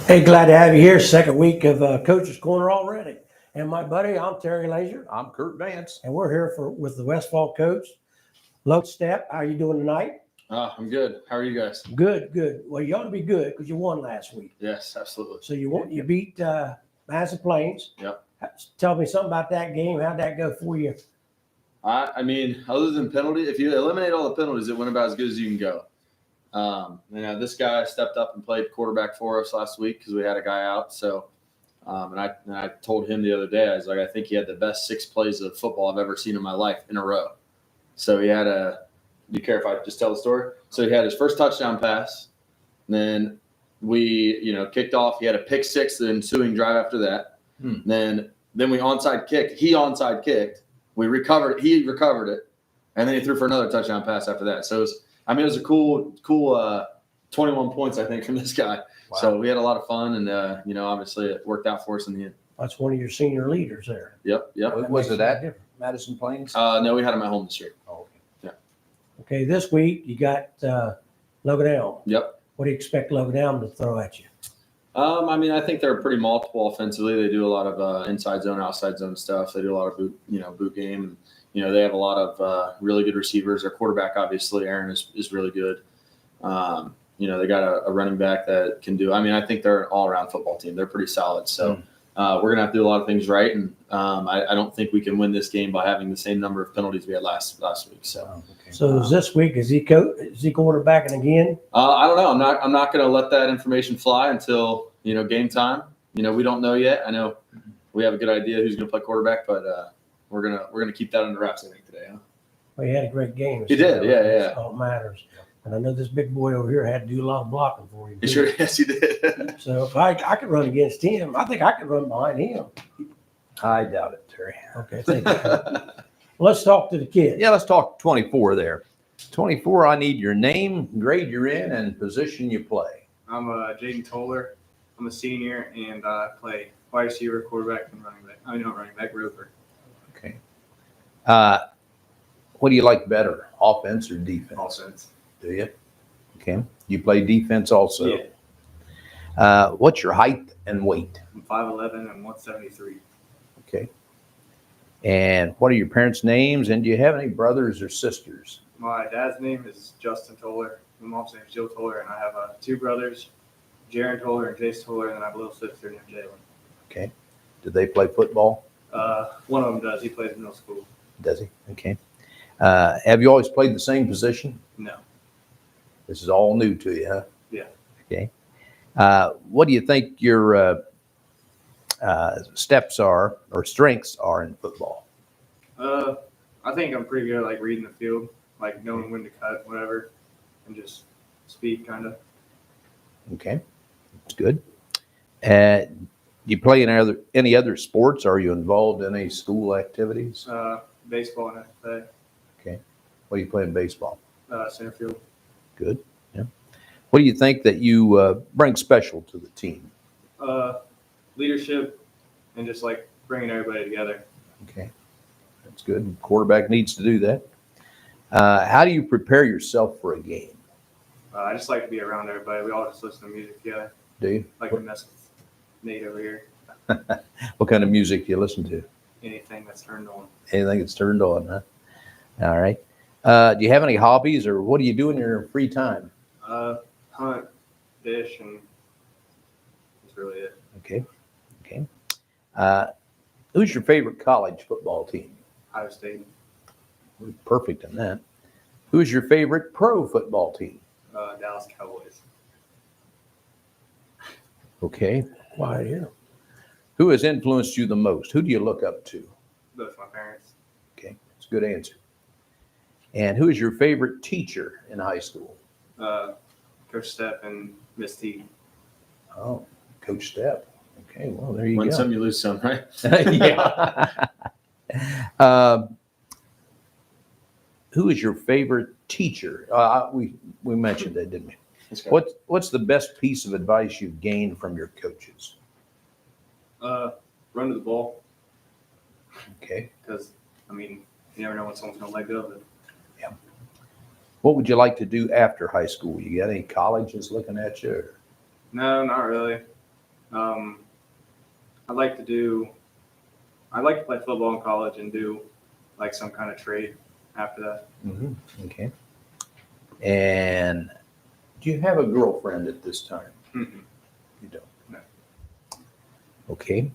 Hey, glad to have you here. Second week of Coach's Corner already. And my buddy, I'm Terry Laser, I'm Kurt Vance. and we're here with the Westfall coach, Logan Step. How you doing tonight? I'm good. How are you guys? Good, good. Well, you ought to be good because you won last week. Yes, absolutely. So you beat Madison Plains. Yep. Tell me something about that game. How'd that go for you? I mean, other than penalty, if you eliminate all the penalties, it went about as good as you can go. This guy stepped up and played quarterback for us last week because we had a guy out. So, and I told him the other day, I was like, I think he had the best 6 plays of football I've ever seen in my life in a row. So he had do you care if I just tell the story? So he had his first touchdown pass. Then we, kicked off. He had a pick 6 the ensuing drive after that. Then we onside kicked. He onside kicked. We recovered. He recovered it. And then he threw for another touchdown pass after that. So it was a cool 21 points, I think, from this guy. Wow. So we had a lot of fun, and obviously it worked out for us in the end. That's one of your senior leaders there. Yep. Was it at Madison Plains? No, we had him at home this year. Oh, okay. Yeah. Okay, this week you got Logan Elm. Yep. What do you expect Logan Elm to throw at you? I think they're pretty multiple offensively. They do a lot of inside zone, outside zone stuff. They do a lot of boot game. They have a lot of really good receivers. Their quarterback, obviously, Aaron is really good. They got a running back that can do. I think they're an all-around football team. They're pretty solid. So we're gonna have to do a lot of things right, and I don't think we can win this game by having the same number of penalties we had last week. So. Okay. So this week is he quarterbacking again? I don't know. I'm not going to let that information fly until game time. We don't know yet. I know we have a good idea who's going to play quarterback, but we're gonna keep that under wraps, I think, today. Huh? Well, he had a great game. He did. Yeah. That's all that matters. And I know this big boy over here had to do a lot of blocking for you. Sure, yes, he did. So if I could run against him, I think I could run behind him. I doubt it, Terry. Okay, thank you. Let's talk to the kid. Yeah, let's talk 24 there. 24, I need your name, grade you're in, and position you play. I'm Jaden Toller. I'm a senior, and I play wide receiver, quarterback, and running back. Not running back, roper. Okay. What do you like better, offense or defense? Offense. Do you? Okay. You play defense also? Yeah. What's your height and weight? I'm 5'11" and 173. Okay. And what are your parents' names, and do you have any brothers or sisters? My dad's name is Justin Toller. My mom's name is Jill Toller, and I have 2 brothers, Jaron Toller and Jace Toller, and then I have a little sister named Jalen. Okay. Do they play football? One of them does. He plays in middle school. Does he? Okay. Have you always played the same position? No. This is all new to you, huh? Yeah. Okay. What do you think your steps are or strengths are in football? I think I'm pretty good at reading the field, knowing when to cut, whatever, and just speed kind of. Okay, that's good. You play in any other sports? Are you involved in any school activities? Baseball and FFA. Okay. What do you play in baseball? Center field. Good. Yeah. What do you think that you bring special to the team? Leadership and just bringing everybody together. Okay, that's good. Quarterback needs to do that. How do you prepare yourself for a game? I just like to be around everybody. We all just listen to music together. Do you? Like to mess with Nate over here. What kind of music do you listen to? Anything that's turned on. Anything that's turned on, huh? All right. Do you have any hobbies, or what do you do in your free time? Hunt, fish, and that's really it. Okay. Who's your favorite college football team? Ohio State. We're perfect in that. Who's your favorite pro football team? Dallas Cowboys. Okay. Why here? Who has influenced you the most? Who do you look up to? Both my parents. Okay, that's a good answer. And who is your favorite teacher in high school? Coach Step and Miss T. Oh, Coach Step. Okay, well, there you Win go. some, you lose some, right? Yeah. Who is your favorite teacher? We mentioned that, didn't we? What's the best piece of advice you've gained from your coaches? Run to the ball. Okay. Because, you never know when someone's going to let go of it. Yeah. What would you like to do after high school? You got any colleges looking at you? Or? No, not really. I'd like to play football in college and do like some kind of trade after that. Okay. And do you have a girlfriend at this time? Mhm. You don't? No. Okay.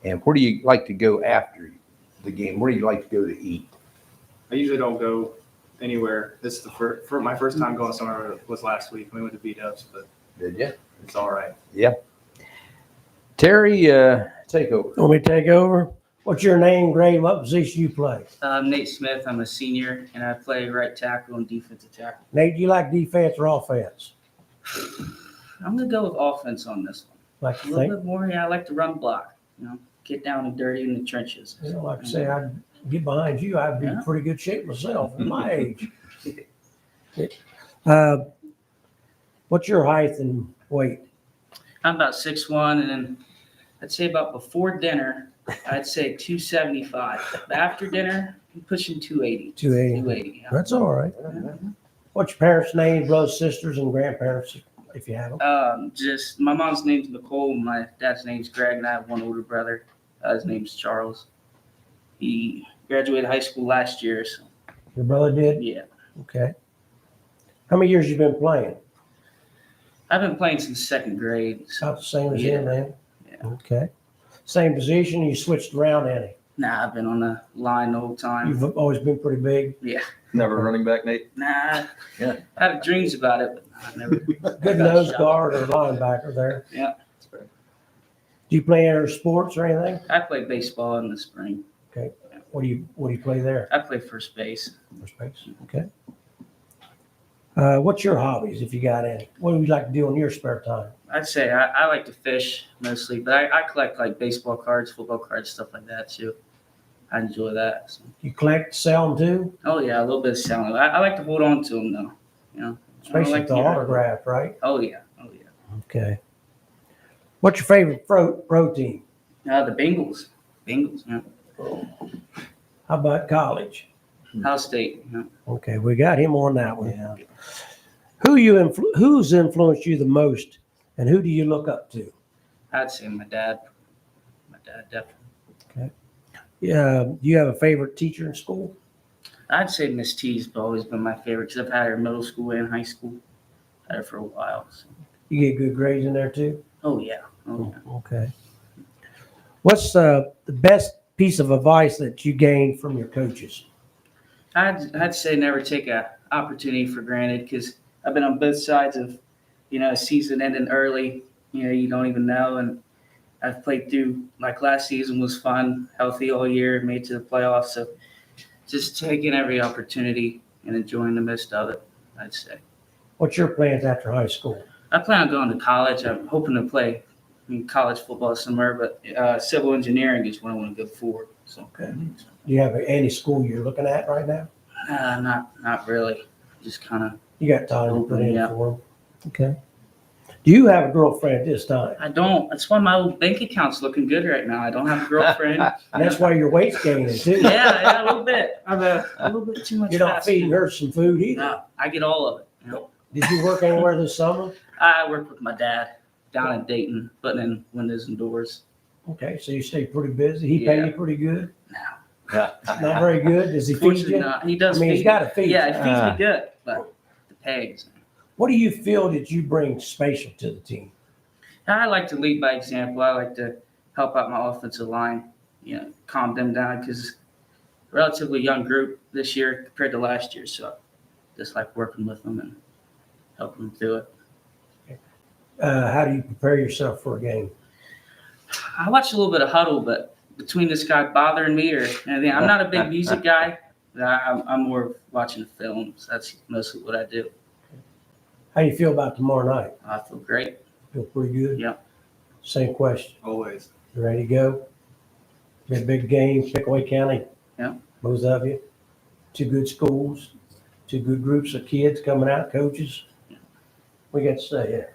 And where do you like to go after the game? Where do you like to go to eat? I usually don't go anywhere. This is for my first time going somewhere was last week. We went to B-Dubs, but Did you? it's all right. Terry, take over. Want me to take over? What's your name, grade, what position you play? I'm Nate Smith. I'm a senior, and I play right tackle and defensive tackle. Nate, do you like defense or offense? I'm gonna go with offense on this one. Like A you little think? bit more. Yeah, I like to run block. Get down and dirty in the trenches. You know, like I say, I'd get behind you, I'd be in Yeah. pretty good shape myself at my age. What's your height and weight? I'm about 6'1", and then I'd say about before dinner, I'd say 275. But after dinner, I'm pushing 280. 280. 280. Yeah. That's all right. What's your parents' names, brothers, sisters, and grandparents, if you have them? Just my mom's name's Nicole. My dad's name's Greg, and I have one older brother. His name's Charles. He graduated high school last year, so Your brother did? yeah. Okay. How many years you been playing? I've been playing since second grade. So, About the same as Yeah. him, man? Yeah. Okay. Same position, you switched around, Annie? nah, I've been on the line the whole time. You've always been pretty big. Yeah. Never running back, Nate. Nah. Yeah. I had dreams about it, but I never. Good nose guard or linebacker there. Yeah. Do you play any other sports or anything? I played baseball in the spring. What do you play there? I play first base. First base. Okay. What's your hobbies, if you got any? What do you like to do in your spare time? I'd say I like to fish mostly, but I collect like baseball cards, football cards, stuff like that too. I enjoy that. So. You collect, sell them too? Oh yeah, a little bit of selling. I like to hold on to them though. I don't Especially like the to get rid of them. autograph, right? Oh yeah. Okay. What's your favorite pro team? The Bengals. Bengals. Yeah. How about college? Ohio State. Yeah. Okay, we got him on that one. Yeah. Who's influenced you the most, and who do you look up to? I'd say my dad. My dad definitely. Yeah. Do you have a favorite teacher in school? I'd say Miss Teays has always been my favorite because I've had her in middle school and high school. Had her for a while. So. You get good grades in there too? Oh yeah. Oh yeah. Okay. What's the best piece of advice that you gained from your coaches? I'd say never take a opportunity for granted because I've been on both sides of, a season ending early. You don't even know, and I've played through like last season was fun, healthy all year, made to the playoffs. So just taking every opportunity and enjoying the most of it, I'd say. What's your plans after high school? I plan on going to college. I'm hoping to play college football somewhere, but civil engineering is what I want to go for. So Okay. Do you have any school you're looking at right now? not really. Just kind of. You got time to put in Yeah. for them. Okay. Do you have a girlfriend at this time? I don't. That's why my old bank account's looking good right now. I don't have a girlfriend. And that's why your weight's gaining too. yeah, a little bit. I'm a little bit too much. You're not fast feeding food. her some food either. No, I get all of it. Did you work anywhere this summer? I work with my dad down in Dayton, putting in windows and doors. Okay, so you stay pretty busy. He pay Yeah. you pretty good? Yeah. Not very good? Does he feed Fortunately you? not. He does I mean, feed he's got to feed Yeah, you. he feeds me good, but the pay is. What do you feel that you bring special to the team? I like to lead by example. I like to help out my offensive line, calm them down because it's a relatively young group this year compared to last year. So just like working with them and helping them through it. How do you prepare yourself for a game? I watch a little bit of Huddle, but between this guy bothering me or anything, I'm not a big music guy. I'm more of watching films. That's mostly what I do. How do you feel about tomorrow night? I feel great. Feel pretty good? Yeah. Same question. Always. You ready to go? Be a big game, Pickaway County. Yeah. Both of you. Two good schools, two good groups of kids coming out, coaches. We got to say here.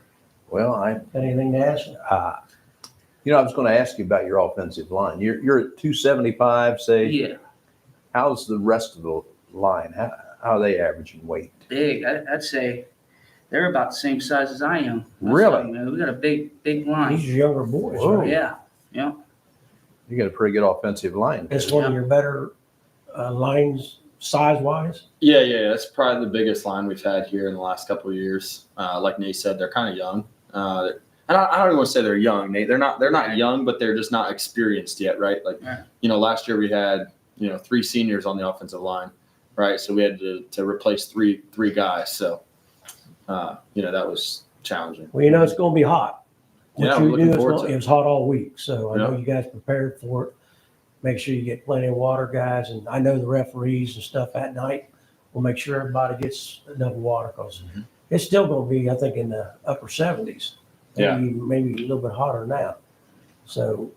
Well, Got anything to ask? I was going to ask you about your offensive line. You're at 275, say. Yeah, How's the rest of the line? How are they averaging weight? big. I'd say they're about the same size as I am. Really? We got a big line. These are younger boys, Whoa. right? Yeah. You got a pretty good offensive line. That's one of your better lines size-wise. Yeah. That's probably the biggest line we've had here in the last couple of years. Like Nate said, they're kind of young. And I don't even want to say they're young, Nate. They're not young, but they're just not experienced yet, right? Like, last year we had, 3 seniors on the offensive line, right? So we had to replace three guys. So, that was challenging. Well, it's going to be hot. Yeah, What I'm you looking do, forward to it it. was hot all week, so I know Yeah. you guys prepared for it. Make sure you get plenty of water, guys, and I know the referees and stuff at night will make sure everybody gets enough water because it's still going to be, I think, in the upper 70s. Maybe a little bit hotter now. So,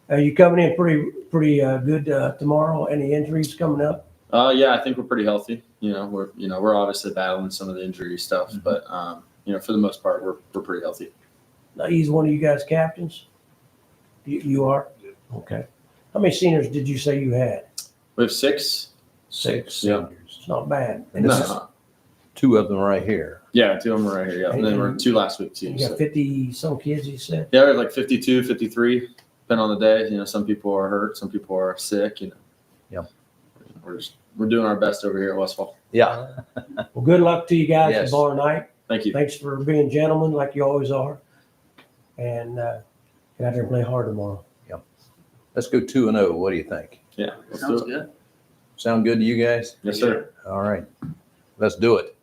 are you coming in pretty good tomorrow? Any injuries coming up? Yeah, I think we're pretty healthy. We're obviously battling some of the injury stuff, but for the most part, we're pretty healthy. Now, he's one of you guys captains? You are? Yeah. Okay. How many seniors did you say you had? We have 6. 6. Yeah. It's not bad. And No. this is- 2 of them right here. Yeah, 2 of them are right here. Yeah, and then we're 2 last week too. You So. got 50-some kids, you said? Yeah, we have like 52, 53, depending on the day. Some people are hurt, some people are sick. Yep. We're doing our best over here at Westfall. Yeah. Well, good luck to you guys Yes. tomorrow night. Thank you. Thanks for being gentlemen like you always are. And get out there and play hard tomorrow. Let's go 2-0. What do you think? Yeah, let's Sounds do it. good. Sound good to you guys? Yes, sir. All right. Let's do it.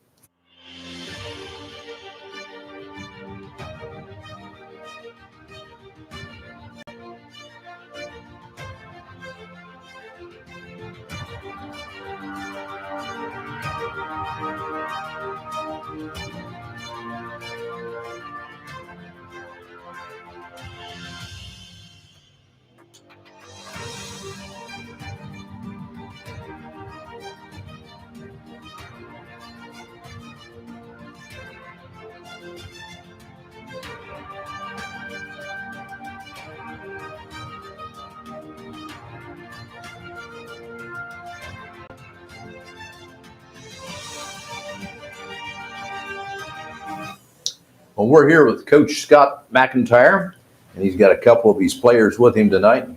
Well, we're here with Coach Scott McIntyre, and he's got a couple of his players with him tonight.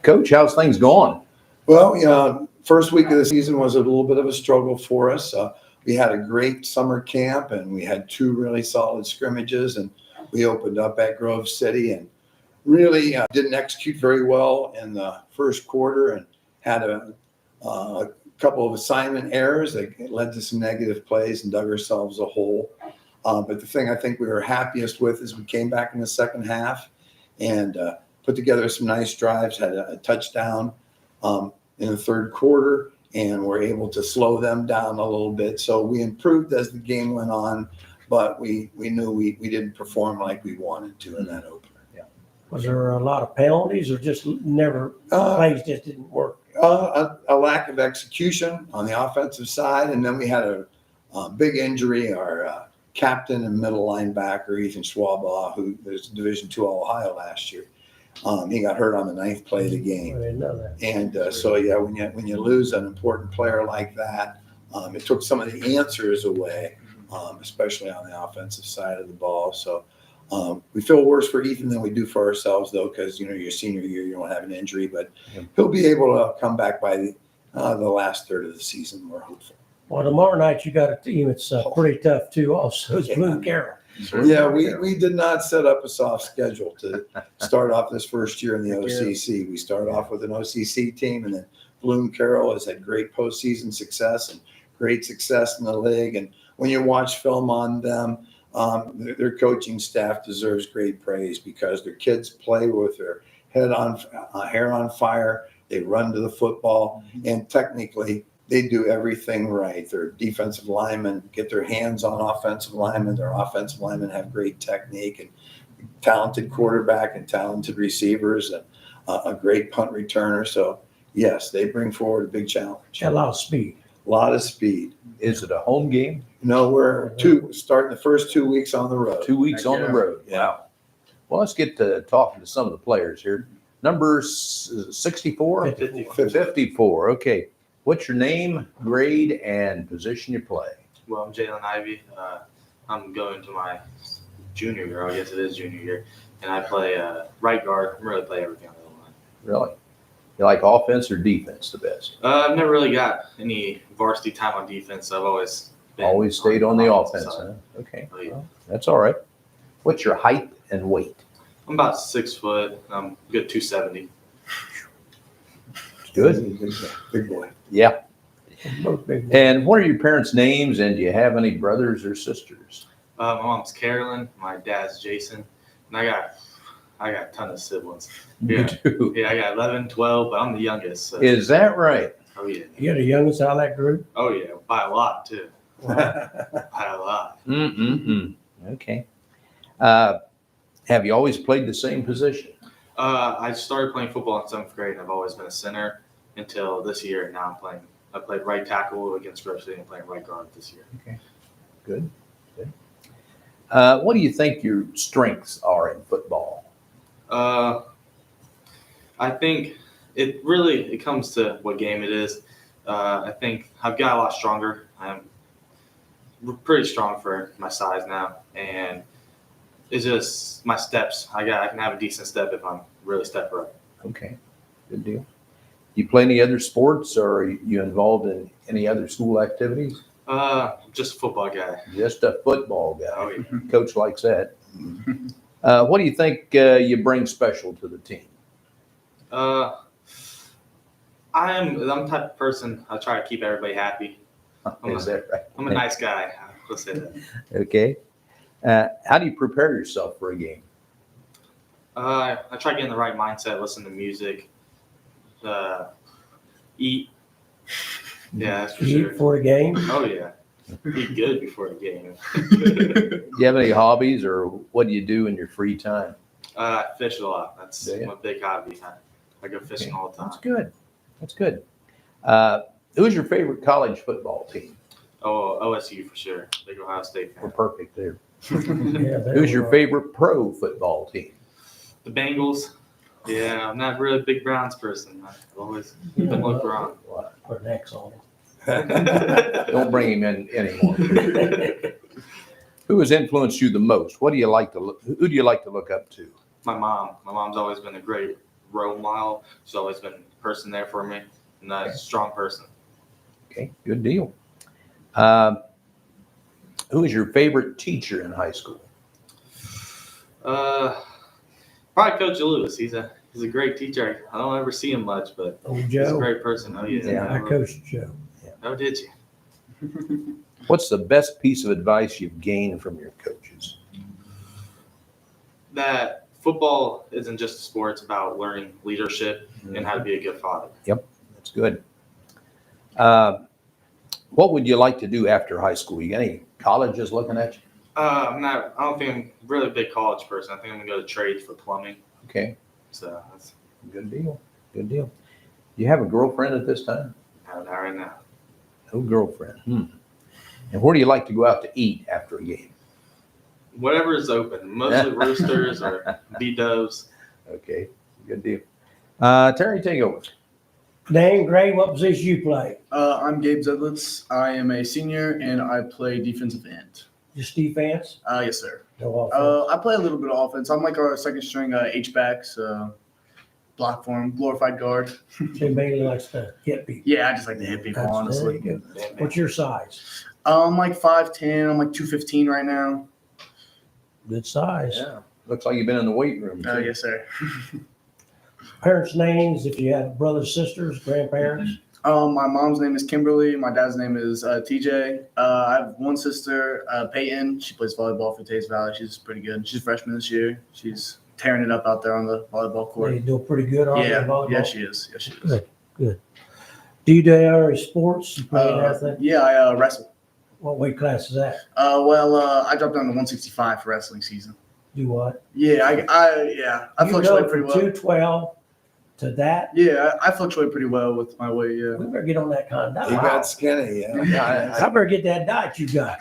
Coach, how's things going? Well, first week of the season was a little bit of a struggle for us. We had a great summer camp, and we had 2 really solid scrimmages, and we opened up at Grove City and really didn't execute very well in the first quarter and had a couple of assignment errors that led to some negative plays and dug ourselves a hole. But the thing I think we were happiest with is we came back in the second half and put together some nice drives, had a touchdown in the third quarter, and were able to slow them down a little bit. So we improved as the game went on, but we knew we didn't perform like we wanted to in that opener. Was there a lot of penalties or just never plays just didn't work? A lack of execution on the offensive side, and then we had a big injury. Our captain and middle linebacker, Ethan Schwabaugh, who was Division II Ohio last year, he got hurt on the 9th play of the I game. didn't know that. And so, yeah, when you lose an important player like that, it took some of the answers away, especially on the offensive side of the ball. So we feel worse for Ethan than we do for ourselves, though, because, your senior year, you don't have an injury, but he'll be able to come back by the last third of the season, we're hopeful. Well, tomorrow night you got a team that's pretty tough too also. It's Bloom Carroll. Yeah, we did not set up a soft schedule to start off this first year in the OCC. We started off with an OCC team, and then Bloom Carroll has had great postseason success and great success in the league. And when you watch film on them, their coaching staff deserves great praise because their kids play with their hair on fire. They run to the football, and technically they do everything right. Their defensive linemen get their hands on offensive linemen. Their offensive linemen have great technique and talented quarterback and talented receivers and a great punt returner. So, yes, they bring forward a big challenge. Got a lot of speed. A lot of speed. Is it a home game? No, we're starting the first 2 weeks on the road. 2 weeks on the road. Yeah. Wow. Well, let's get to talking to some of the players here. Number 64? 54. Okay. What's your name, grade, and position you play? Well, I'm Jalen Ivy. I'm going to my junior year. I guess it is junior year, and I play right guard. I really play everything on the line. Really? You like offense or defense the best? I've never really got any varsity time on defense. So I've always Stayed on the offense, side. huh? Okay. Oh, yeah. Well, that's all right. What's your height and weight? I'm about 6 foot. I'm good 270. Good. Big boy. Yeah. Both big. And what are your parents' names, and do you have any brothers or sisters? My mom's Carolyn. My dad's Jason. And I got a ton of siblings. Yeah. You do. Yeah, I got 11, 12, but I'm the youngest. So. Is that right? Oh, yeah. You're the youngest out of that group? Oh, yeah. By a lot, too. By a lot. Mm-mm-mm. Okay. Have you always played the same position? I started playing football in 7th grade, and I've always been a center until this year. Now I played right tackle against Grove City and playing right guard this year. Good. Good. What do you think your strengths are in football? I think it comes to what game it is. I think I've got a lot stronger. I'm pretty strong for my size now, and it's just my steps. I can have a decent step if I'm really step right. Okay. Good deal. Do you play any other sports, or are you involved in any other school activities? Just a football guy. Just a football guy. Oh, yeah. Coach likes that. What do you think you bring special to the team? I'm the type of person, I try to keep everybody happy. Is that right? I'm a nice guy. Let's say that. Okay. How do you prepare yourself for a game? I try to get in the right mindset, listen to music, eat. Yeah, that's for You sure. eat before the game? Oh, yeah. Eat good before the game. Do you have any hobbies, or what do you do in your free time? I fish a lot. That's Do you? my big hobby. I go fishing all the time. That's good. That's good. Who's your favorite college football team? Oh, OSU for sure. Big Ohio State We're fan. perfect there. Yeah, they Who's your were. favorite pro football team? The Bengals. Yeah, I'm not really a big Browns person. I've always been LeBron. Put an X on Don't bring him in anymore. Who has influenced you the most? Who do you like to look up to? My mom. My mom's always been a great role model. She's always been a person there for me, and a strong person. Okay, good deal. Who is your favorite teacher in high school? Probably Coach Lewis. He's a great teacher. I don't ever see him much, but Old he's a Joe. great person. Oh yeah. Yeah, I coached Joe. Oh, did you? What's the best piece of advice you've gained from your coaches? That football isn't just a sport. It's about learning leadership and how to be a good father. That's good. What would you like to do after high school? You got any colleges looking at you? I don't think I'm really a big college person. I think I'm gonna go to trades for plumbing. Okay, So that's good deal. Good deal. Do you have a girlfriend at this time? not right now. No girlfriend. And where do you like to go out to eat after a game? Whatever is open, mostly Roosters or B-Doves. Okay, good deal. Terry, take over. Name, grade, what position you play? I'm Gabe Zedlitz. I am a senior and I play defensive end. Just defense? Yes, sir. No offense. I play a little bit of offense. I'm like our second string H-backs, block form, glorified guard. He mainly likes to hit people. Yeah, I just like to hit people, That's honestly. very good. What's your size? I'm like 5'10". I'm like 215 right now. Good size. Yeah, looks like you've been in the weight room. too. Yes, sir. Parents' names, if you have brothers, sisters, grandparents. My mom's name is Kimberly. My dad's name is TJ. I have one sister, Peyton. She plays volleyball for Teays Valley. She's pretty good. She's a freshman this year. She's tearing it up out there on the volleyball court. They do pretty good on Yeah, volleyball. yeah, she is. Yes, she is. Good. Good. Do you do any sports? You play anything? Yeah, I wrestle. What weight class is that? I dropped down to 165 for wrestling season. Do what? Yeah, I You fluctuate go pretty from well. 212 to that. Yeah, I fluctuate pretty well with my weight. Yeah. We better get on that kind of You diet. got skinny, yeah. I better get that diet you got.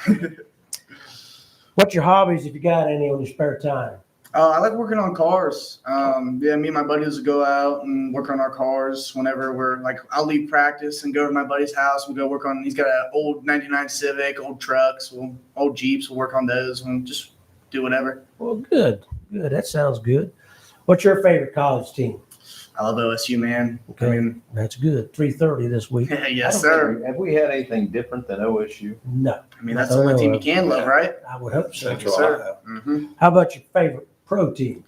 What's your hobbies if you got any on your spare time? I like working on cars. Yeah, me and my buddies will go out and work on our cars whenever we're like, I'll leave practice and go to my buddy's house. We'll go work on, he's got an old 99 Civic, old trucks, old Jeeps. We'll work on those and just do whatever. Well, good. That sounds good. What's your favorite college team? I love OSU, man. Okay. I mean, That's good. 3:30 this week. yes, sir. Have we had anything different than OSU? No, I mean, that's the only team you can love, right? I would hope so. Central sir. Ohio. hmm How about your favorite pro team?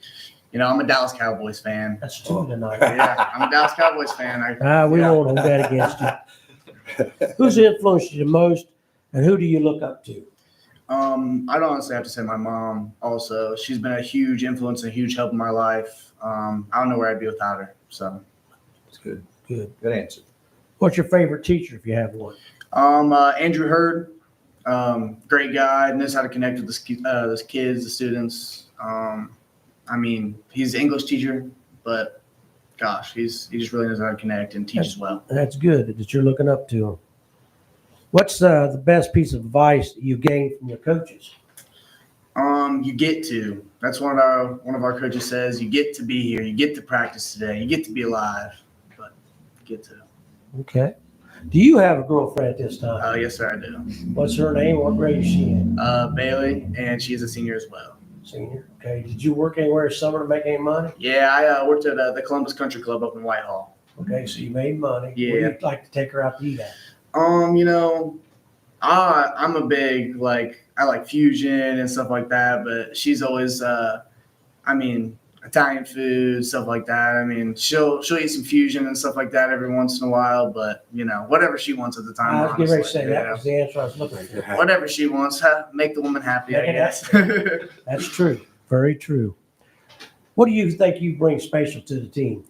You know, I'm a Dallas Cowboys fan. That's two tonight. Yeah, I'm a Dallas Cowboys fan. We Yeah. won't hold that against you. Who's influenced you the most, and who do you look up to? I'd honestly have to say my mom also. She's been a huge influence and a huge help in my life. I don't know where I'd be without her. So, It's good. Good. Good answer. What's your favorite teacher if you have one? Andrew Hurd, great guy, knows how to connect with the kids, the students. I mean, he's an English teacher, but gosh, he just really knows how to connect and teach as well. That's good that you're looking up to him. What's the best piece of advice that you gained from your coaches? You get to. That's one of our coaches says. You get to be here. You get to practice today. You get to be alive. But you get to. Okay. Do you have a girlfriend at this time? Yes, sir, I do. What's her name? What grade is she in? Bailey, and she's a senior as well. Senior. Okay. Did you work anywhere this summer to make any money? Yeah, I worked at the Columbus Country Club up in Whitehall. Okay, so you made money. Yeah. Where do you like to take her out to eat at? You know, I'm a big I like fusion and stuff like that, but she's always Italian food, stuff like that. I mean, she'll eat some fusion and stuff like that every once in a while, but you know, whatever she wants at the time. I was getting ready to honestly, say that was the answer I was looking for. whatever she wants, make the woman happy, I Make it guess. That's true. Very true. What do you think you bring special to the team?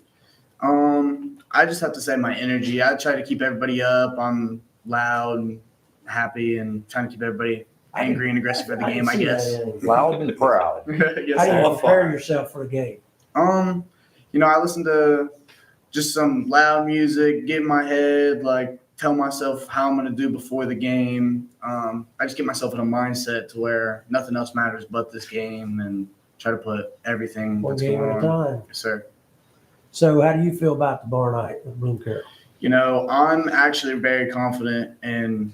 I just have to say my energy. I try to keep everybody up. I'm loud and happy and trying to keep everybody angry and aggressive at the game, I can see guess. that in you. Loud and proud. Yes, How do sir. you prepare yourself for the game? I listen to just some loud music, get in my head, like tell myself how I'm going to do before the game. I just get myself in a mindset to where nothing else matters but this game and try to put everything One that's game going at a on. time. Yes, sir. So how do you feel about the bar night with Bloom Carroll? You know, I'm actually very confident in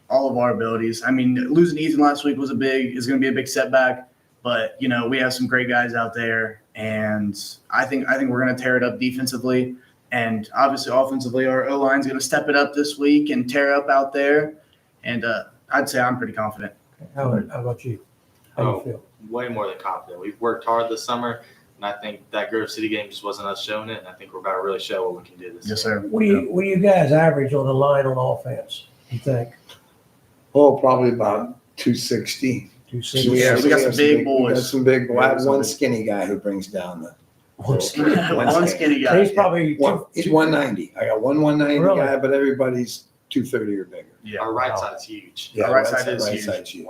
all of our abilities. I mean, losing Ethan last week is going to be a big setback, but you know, we have some great guys out there, and I think we're going to tear it up defensively, and obviously offensively, our O-line is going to step it up this week and tear up out there, and I'd say I'm pretty confident. How about you? How do you feel? Way more than confident. We've worked hard this summer, and I think that Grove City game just wasn't us showing it, and I think we're about to really show what we can do this Yes, year. sir. What do you guys average on the line on offense? You think? Oh, probably about 260. 260? Yeah, we got some big boys. We got some big. I have some one big- skinny guy who brings down the. One skinny. One skinny guy. He's probably He's 190. I got one 190 Really? guy, but everybody's 230 or bigger. Yeah. Our right side's huge. Yeah, Our right side is right huge. side's huge.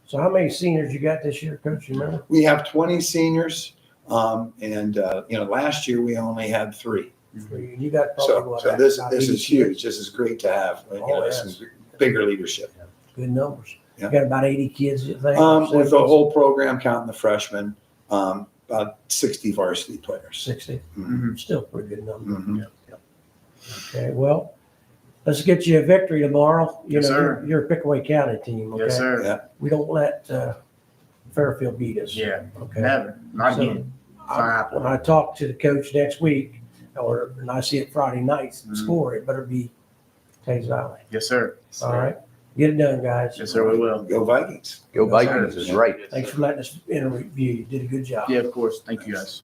So how many seniors you got this year, Coach? You remember? We have 20 seniors, last year we only had 3. You got probably So this about is 80 huge. kids? This is great to have. Oh, yes. Some bigger leadership. Good numbers. Yeah. You got about 80 kids, you think? With the whole program counting the freshmen, about 60 varsity players. 60. Mhm. Still a pretty good number. Mhm. Okay, well, let's get you a victory tomorrow. You Yes, know, sir. you're a Pickaway County team, okay? Yes, sir. Yeah. We don't let Fairfield beat us. Yeah. Okay. Never. Not So, again. Not happening. When I talk to the coach next week, and I see it Friday nights, the Mhm. score, it better be Teays Valley. Yes, sir. All right? Get it done, guys. Yes, sir. We will. Go Vikings. Go Yes, Vikings sir. is right. Thanks for letting us interview you. Did a good job. Yeah, of course. Thank you, guys.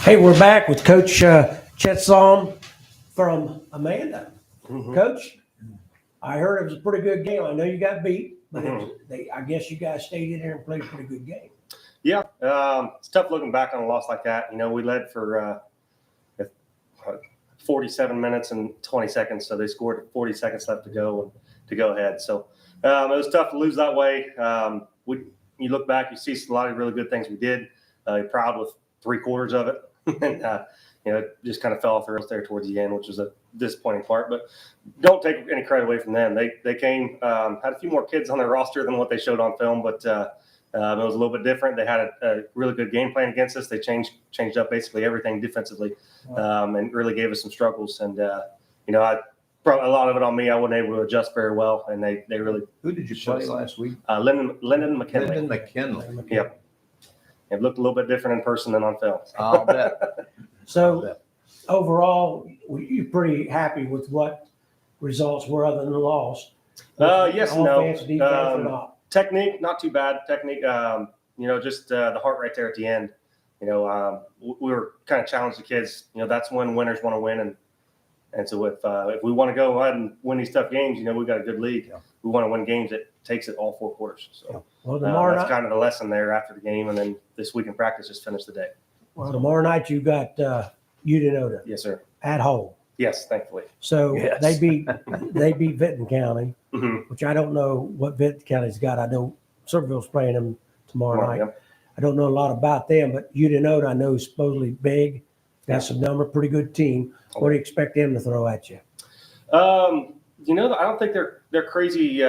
Hey, we're back with Coach Chet Salm from Amanda. Coach, I heard it was a pretty good game. I know you got beat, but I guess you guys stayed in there and played a pretty good game. Yeah, it's tough looking back on a loss like that. You know, we led for 47 minutes and 20 seconds, so they scored 40 seconds left to go ahead. So it was tough to lose that way. You look back, you see a lot of really good things we did. You're proud with 3/4 of it, and you know, it just kind of fell off the rails there towards the end, which was a disappointing part. But don't take any credit away from them. They came, had a few more kids on their roster than what they showed on film, but it was a little bit different. They had a really good game plan against us. They changed up basically everything defensively, and really gave us some struggles. And you know, I brought a lot of it on me. I wasn't able to adjust very well, and they really. Who did you play last week? Lyndon McKinley. Lyndon McKinley. Yep. It looked a little bit different in person than on film. I'll bet. So overall, you're pretty happy with what results were other than the loss? Yes and no. Offense, defense, or not? Technique, not too bad. Technique, you know, just the heart right there at the end. You know, we were kind of challenged the kids. You know, that's when winners want to win, and so if we want to go ahead and win these tough games, you know, we've got a good league. Yeah. We want to win games. It takes it all 4 quarters. So that's kind of the lesson there after the game, and then this week in practice just finished the day. Well, tomorrow night you got Amanda-Clearcreek Yes, sir. at home. Yes, thankfully. So Yes. they beat Vinton County, which I don't know what Vinton County's got. I know Circleville's playing them tomorrow night. Yep. I don't know a lot about them, but Amanda-Clearcreek I know is supposedly big, got some number, pretty good team. What do you expect them to throw at you? You know, I don't think they're crazy.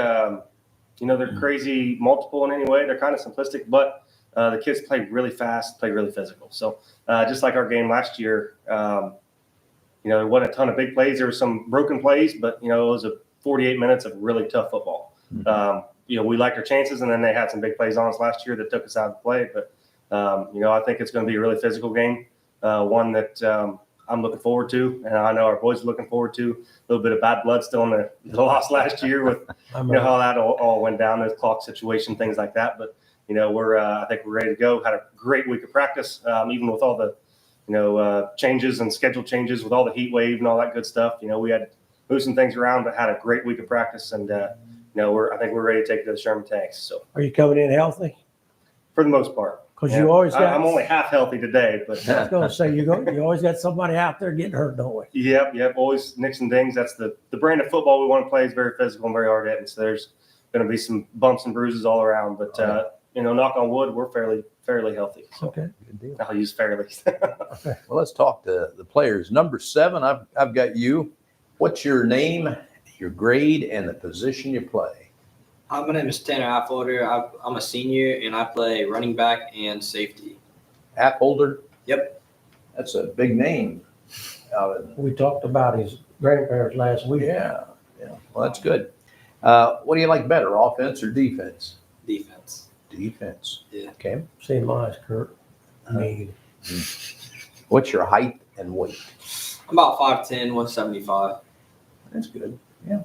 You know, they're crazy multiple in any way. They're kind of simplistic, but the kids play really fast, play really physical. So just like our game last year, you know, there wasn't a ton of big plays. There were some broken plays, but, you know, it was 48 minutes of really tough football. You know, we liked our chances, and then they had some big plays on us last year that took us out of play. But, you know, I think it's going to be a really physical game, one that I'm looking forward to, and I know our boys are looking forward to. A little bit of bad blood still in the loss last year with, you know, how that all went down, the clock situation, things like that. But, you know, I think we're ready to go. Had a great week of practice, even with all the, you know, changes and schedule changes with all the heat wave and all that good stuff. You know, we had to move some things around, but had a great week of practice. And, you know, I think we're ready to take it to the Sherman Tanks. So Are you coming in healthy? for the most part. Because you always got. I'm only half healthy today, but I was going to say you always got somebody out there getting hurt, don't we? Yep. Always nicks and dings. That's the brand of football we want to play is very physical and very hard hitting. So there's going to be some bumps and bruises all around. But you know, knock on wood, we're fairly healthy. So Okay. Good deal. I'll use fairly. Well, let's talk to the players. Number 7, I've got you. What's your name, your grade, and the position you play? Hi, my name is Tanner Affolder. I'm a senior, and I play running back and safety. Appholder? Yep. That's a big name. We talked about his grandparents last week. Yeah. Well, that's good. What do you like better, offense or defense? Defense. Defense. Yeah. Okay. Same as Kurt. Mead. What's your height and weight? I'm about 5'10", 175. That's good. Yeah.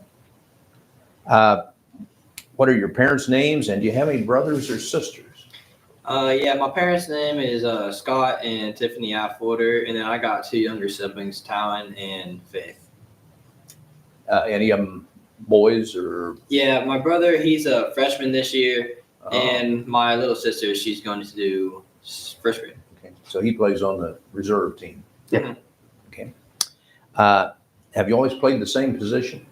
What are your parents' names, and do you have any brothers or sisters? Yeah, my parents' name is Scott and Tiffany Affolder, and then I got 2 younger siblings, Talon and Faith. Any of them boys or? Yeah, my brother, he's a freshman this year, and my little sister, she's going to do first grade. Okay. So he plays on the reserve team. Yeah. Okay. Have you always played the same position?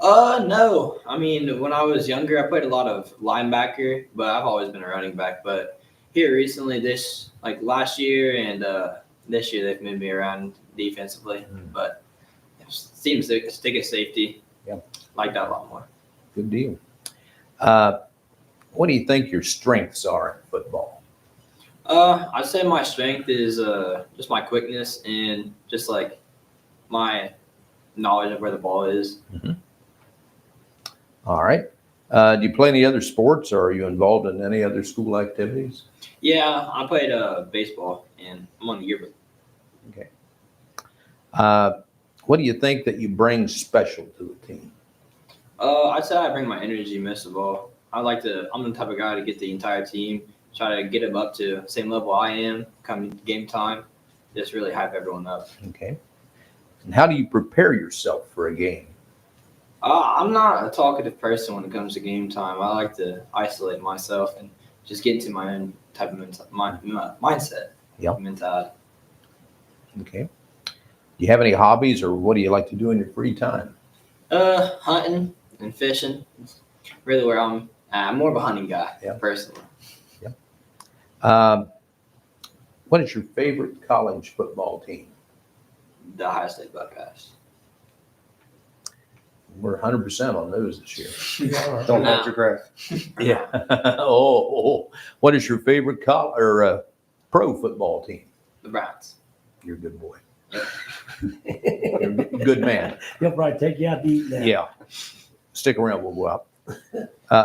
No. I mean, when I was younger, I played a lot of linebacker, but I've always been a running back. But here recently, last year and this year, they've moved me around defensively. But it seems to stick at safety. Yeah. Like that a lot more. Good deal. What do you think your strengths are in football? I'd say my strength is just my quickness and just like my knowledge of where the ball is. Mm-hmm. All right. Do you play any other sports, or are you involved in any other school activities? Yeah, I played baseball, and I'm on the yearbook. Okay. What do you think that you bring special to the team? I'd say I bring my energy most of all. I'm the type of guy to get the entire team, try to get them up to the same level I am come game time. just really hype everyone up. Okay. And how do you prepare yourself for a game? I'm not a talkative person when it comes to game time. I like to isolate myself and just get into my own type of mindset. Yep. Mentality. Okay. Do you have any hobbies, or what do you like to do in your free time? Hunting and fishing. It's really where I'm more of a hunting guy, personally. What is your favorite college football team? The Ohio State Buckeyes. We're 100% on those this year. Don't hold your breath. Yeah. What is your favorite pro football team? The Browns. You're a good boy. You're a good man. He'll probably take you out to eat now. Yeah. Stick around. We'll go out.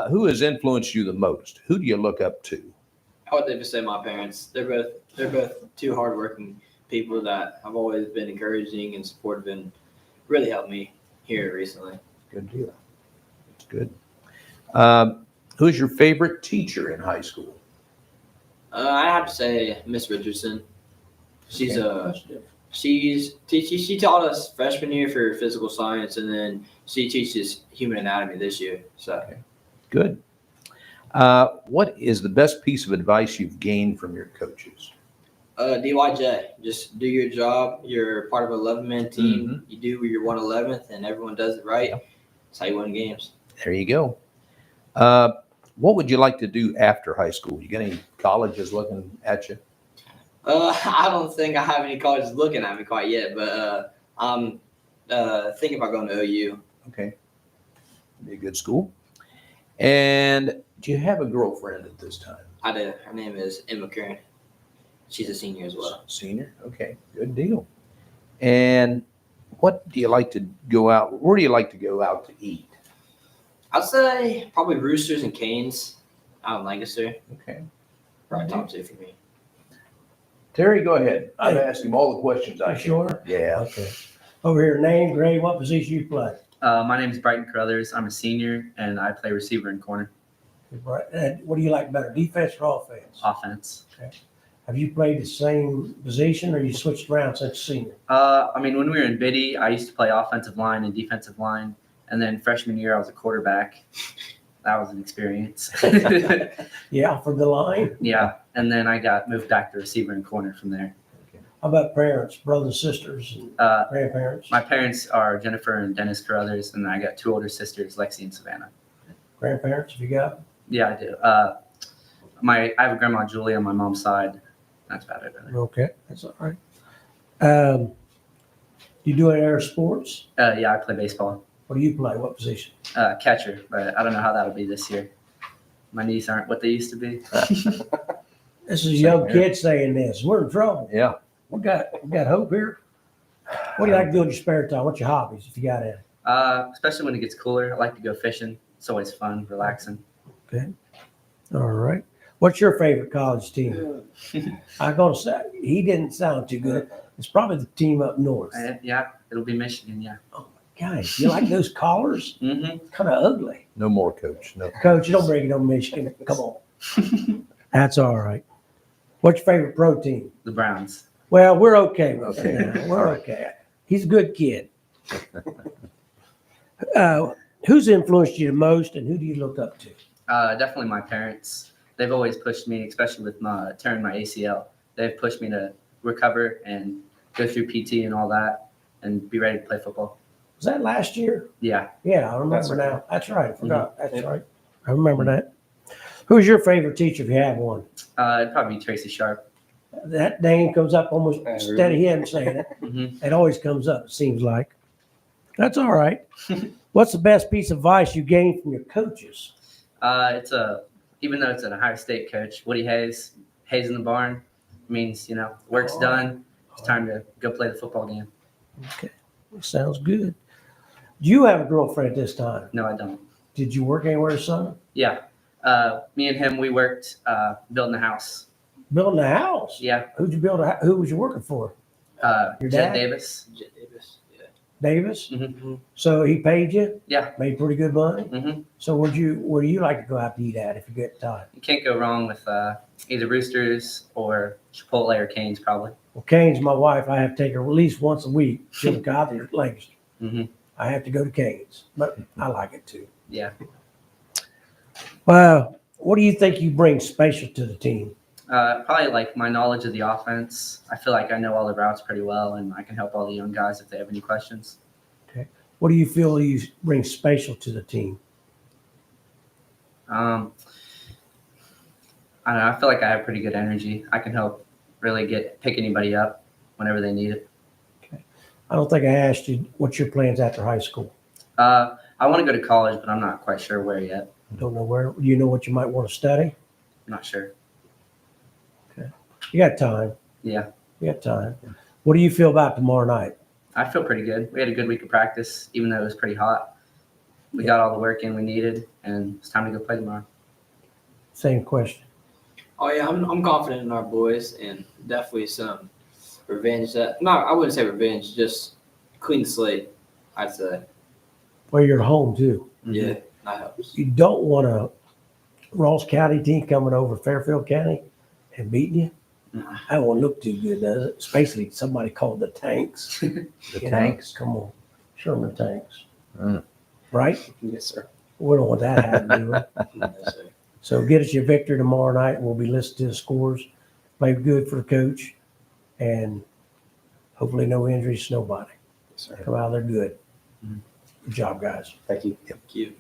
Who has influenced you the most? Who do you look up to? I would even say my parents. They're both two hardworking people that have always been encouraging and supportive and really helped me here recently. Good deal. That's good. Who's your favorite teacher in high school? I have to say Miss Richardson. She's Okay. she taught us freshman year for physical science, and then she teaches human anatomy this year. So Good. What is the best piece of advice you've gained from your coaches? DYJ, just do your job. You're part of an 11-man team. You do your 1/11th, and everyone does it right. That's how you win games. There you go. What would you like to do after high school? You got any colleges looking at you? I don't think I have any colleges looking at me quite yet, but I'm thinking about going to OU. Okay. Be a good school. And do you have a girlfriend at this time? I do. Her name is Emma Curran. She's a senior as well. Senior? Okay, good deal. And what do you like to go out? Where do you like to go out to eat? I'd say probably Roosters and Canes out in Lancaster. Okay. Probably top two for me. Terry, go ahead. I've asked him all the questions I You can. sure? Yeah. Okay. Over here, name, grade, what position you play? My name is Brighton Carruthers. I'm a senior, and I play receiver and corner. Right. And what do you like better, defense or offense? Offense. Have you played the same position or you switched around since senior? I mean, when we were in Biddy, I used to play offensive line and defensive line. And then freshman year, I was a quarterback. That was an experience. Yeah, for the line? Yeah. And then I got moved back to receiver and corner from there. How about parents, brothers, sisters, and grandparents? My parents are Jennifer and Dennis Carruthers, and I got two older sisters, Lexi and Savannah. Grandparents, have you got? Yeah, I do. I have a grandma, Julie, on my mom's side. That's about it, really. Okay, that's all right. You do any air sports? Yeah, I play baseball. What do you play? What position? Catcher, but I don't know how that'll be this year. My knees aren't what they used to be. This is a young kid saying this. We're in trouble. Yeah. We got hope here. What do you like to do in your spare time? What's your hobbies, if you got any? Especially when it gets cooler. I like to go fishing. It's always fun, relaxing. Okay. All right. What's your favorite college team? I'm going to say, he didn't sound too good. It's probably the team up north. Yeah, it'll be Michigan, yeah. Guys, you like those collars? Mm-hmm. Kind of ugly. No more, Coach. No. Coach, you don't bring it on Michigan. Come on. That's all right. What's your favorite pro team? The Browns. Well, we're okay with Okay. that. We're okay. He's a good kid. Who's influenced you the most and who do you look up to? Definitely my parents. They've always pushed me, especially with tearing my ACL. They've pushed me to recover and go through PT and all that and be ready to play football. Was that last year? Yeah. Yeah, I remember now. That's right. I forgot. That's right. I remember that. Who's your favorite teacher if you have one? It'd probably be Tracy Sharp. That name comes up almost instead of him saying it. Mm-hmm. It always comes up, it seems like. That's all right. What's the best piece of advice you gained from your coaches? Even though it's an Ohio State coach, Woody Hayes in the barn means, work's done. It's time to go play the football game. Okay. Sounds good. Do you have a girlfriend at this time? No, I don't. Did you work anywhere this summer? Yeah. Me and him, we worked building a house. Building a house? Yeah. Who was you working for? Your Jed dad? Davis. Jet Davis. Yeah. Davis? Mm-hmm. So he paid you? Yeah. Made pretty good money? Mm-hmm. So where do you like to go out to eat at if you get time? You can't go wrong with either Roosters or Chipotle or Canes, probably. Well, Kane's my wife. I have to take her at least once a week. She'll got her legs. Mhm. I have to go to Kane's, but I like it too. Yeah. Well, what do you think you bring special to the team? Probably like my knowledge of the offense. I feel like I know all the routes pretty well, and I can help all the young guys if they have any questions. What do you feel you bring special to the team? I don't know. I feel like I have pretty good energy. I can help really pick anybody up whenever they need it. I don't think I asked you what's your plans after high school. I want to go to college, but I'm not quite sure where yet. Don't know where. You know what you might want to study? I'm not sure. You got time. Yeah, You got time. What do you feel about tomorrow night? I feel pretty good. We had a good week of practice, even though it was pretty hot. We got all the work in we needed, and it's time to go play tomorrow. Same question. Oh yeah, I'm confident in our boys and definitely some revenge. I wouldn't say revenge, just clean the slate. I'd say. Well, you're at home too. Yeah, that helps. You don't want a Ross County team coming over Fairfield County and beating you. That won't look too good, does it? Especially somebody called the Tanks. The You know, Tanks? come on, Sherman Tanks. Mm. Right? Yes, sir. We don't want that happening, do we? Yes, sir. So get us your victory tomorrow night. We'll be listening to the scores. Play good for the coach, and hopefully no injuries to nobody. Yes, sir. Come out there good. Good job, guys. Thank you. Thank you.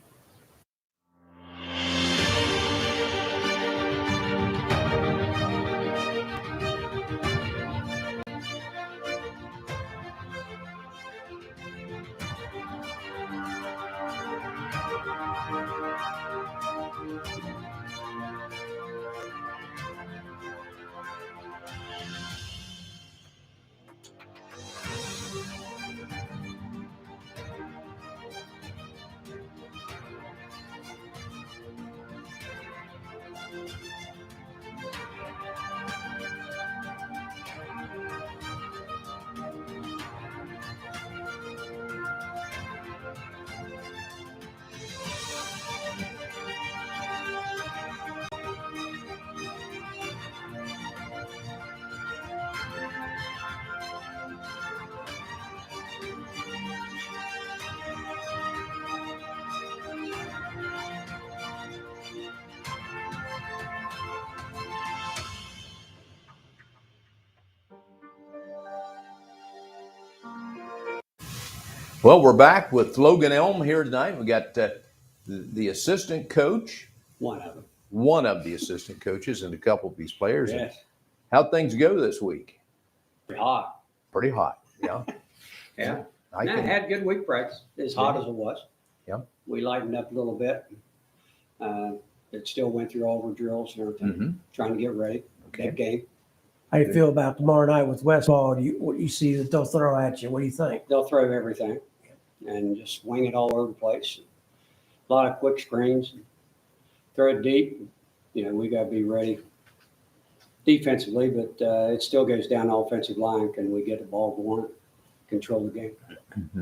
Well, we're back with Logan Elm here tonight. We got the assistant coach, One of them. one of the assistant coaches, and a couple of these players. And Yes. how'd things go this week? Pretty hot. Pretty hot. Yeah. Yeah. I Nah, can, had a good week practice, as hot as it was. Yeah. We lightened up a little bit. It still went through all of our drills and everything, Mhm. trying to get ready. Okay. Big game. How you feel about tomorrow night with Westfall? What you see that they'll throw at you? What do you think? They'll throw everything and just wing it all over the place. A lot of quick screens. Throw it deep. You know, we got to be ready defensively, but it still goes down the offensive line. Can we get the ball going, control the game?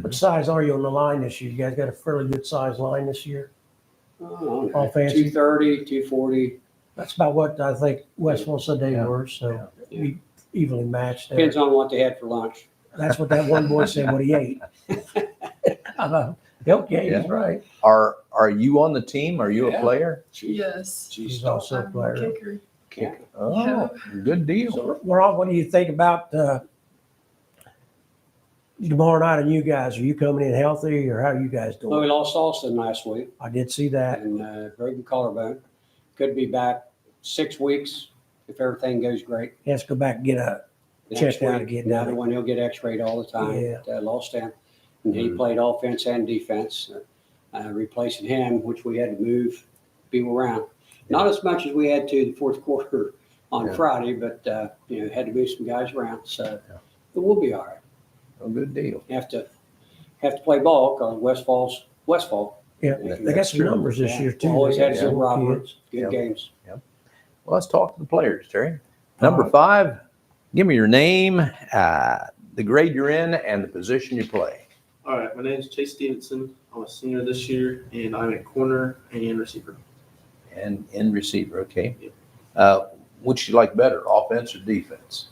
What size are you on the line this year? You guys got a fairly good size line this year. Offensive. 230, 240. That's about what I think Westfall said they were. So we evenly matched there. Depends on what they had for lunch. That's what that one boy said what he ate. I thought, okay, he's right. Are you on the team? Are you a Yeah. player? Yes. He's also a player. Kicker. Yeah. Oh, good deal. So, Ron, what do you think about tomorrow night and you guys? Are you coming in healthy or how are you guys Well, we doing? lost Austin last week I did see that. and broken collarbone. Could be back 6 weeks if everything goes great. He has to go back and get a Next check out week, again. another one, he'll get x-rayed all the time. Yeah. Lost him. And he played offense and defense. Replacing him, which we had to move people around. Not as much as we had to the fourth quarter on Yeah. Friday, but had to move some guys around. So but we'll be all right. A good deal. Have to play ball because Westfall. Yeah, they got That's some true. numbers this year too. Always They had got good some Roberts, good Yep. games. Well, let's talk to the players, Terry. Number 5, give me your name, the grade you're in, and the position you play. All right, my name is Chase Stevenson. I'm a senior this year, and I'm a corner and receiver. And in receiver, okay. Yep. Which you like better, offense or defense?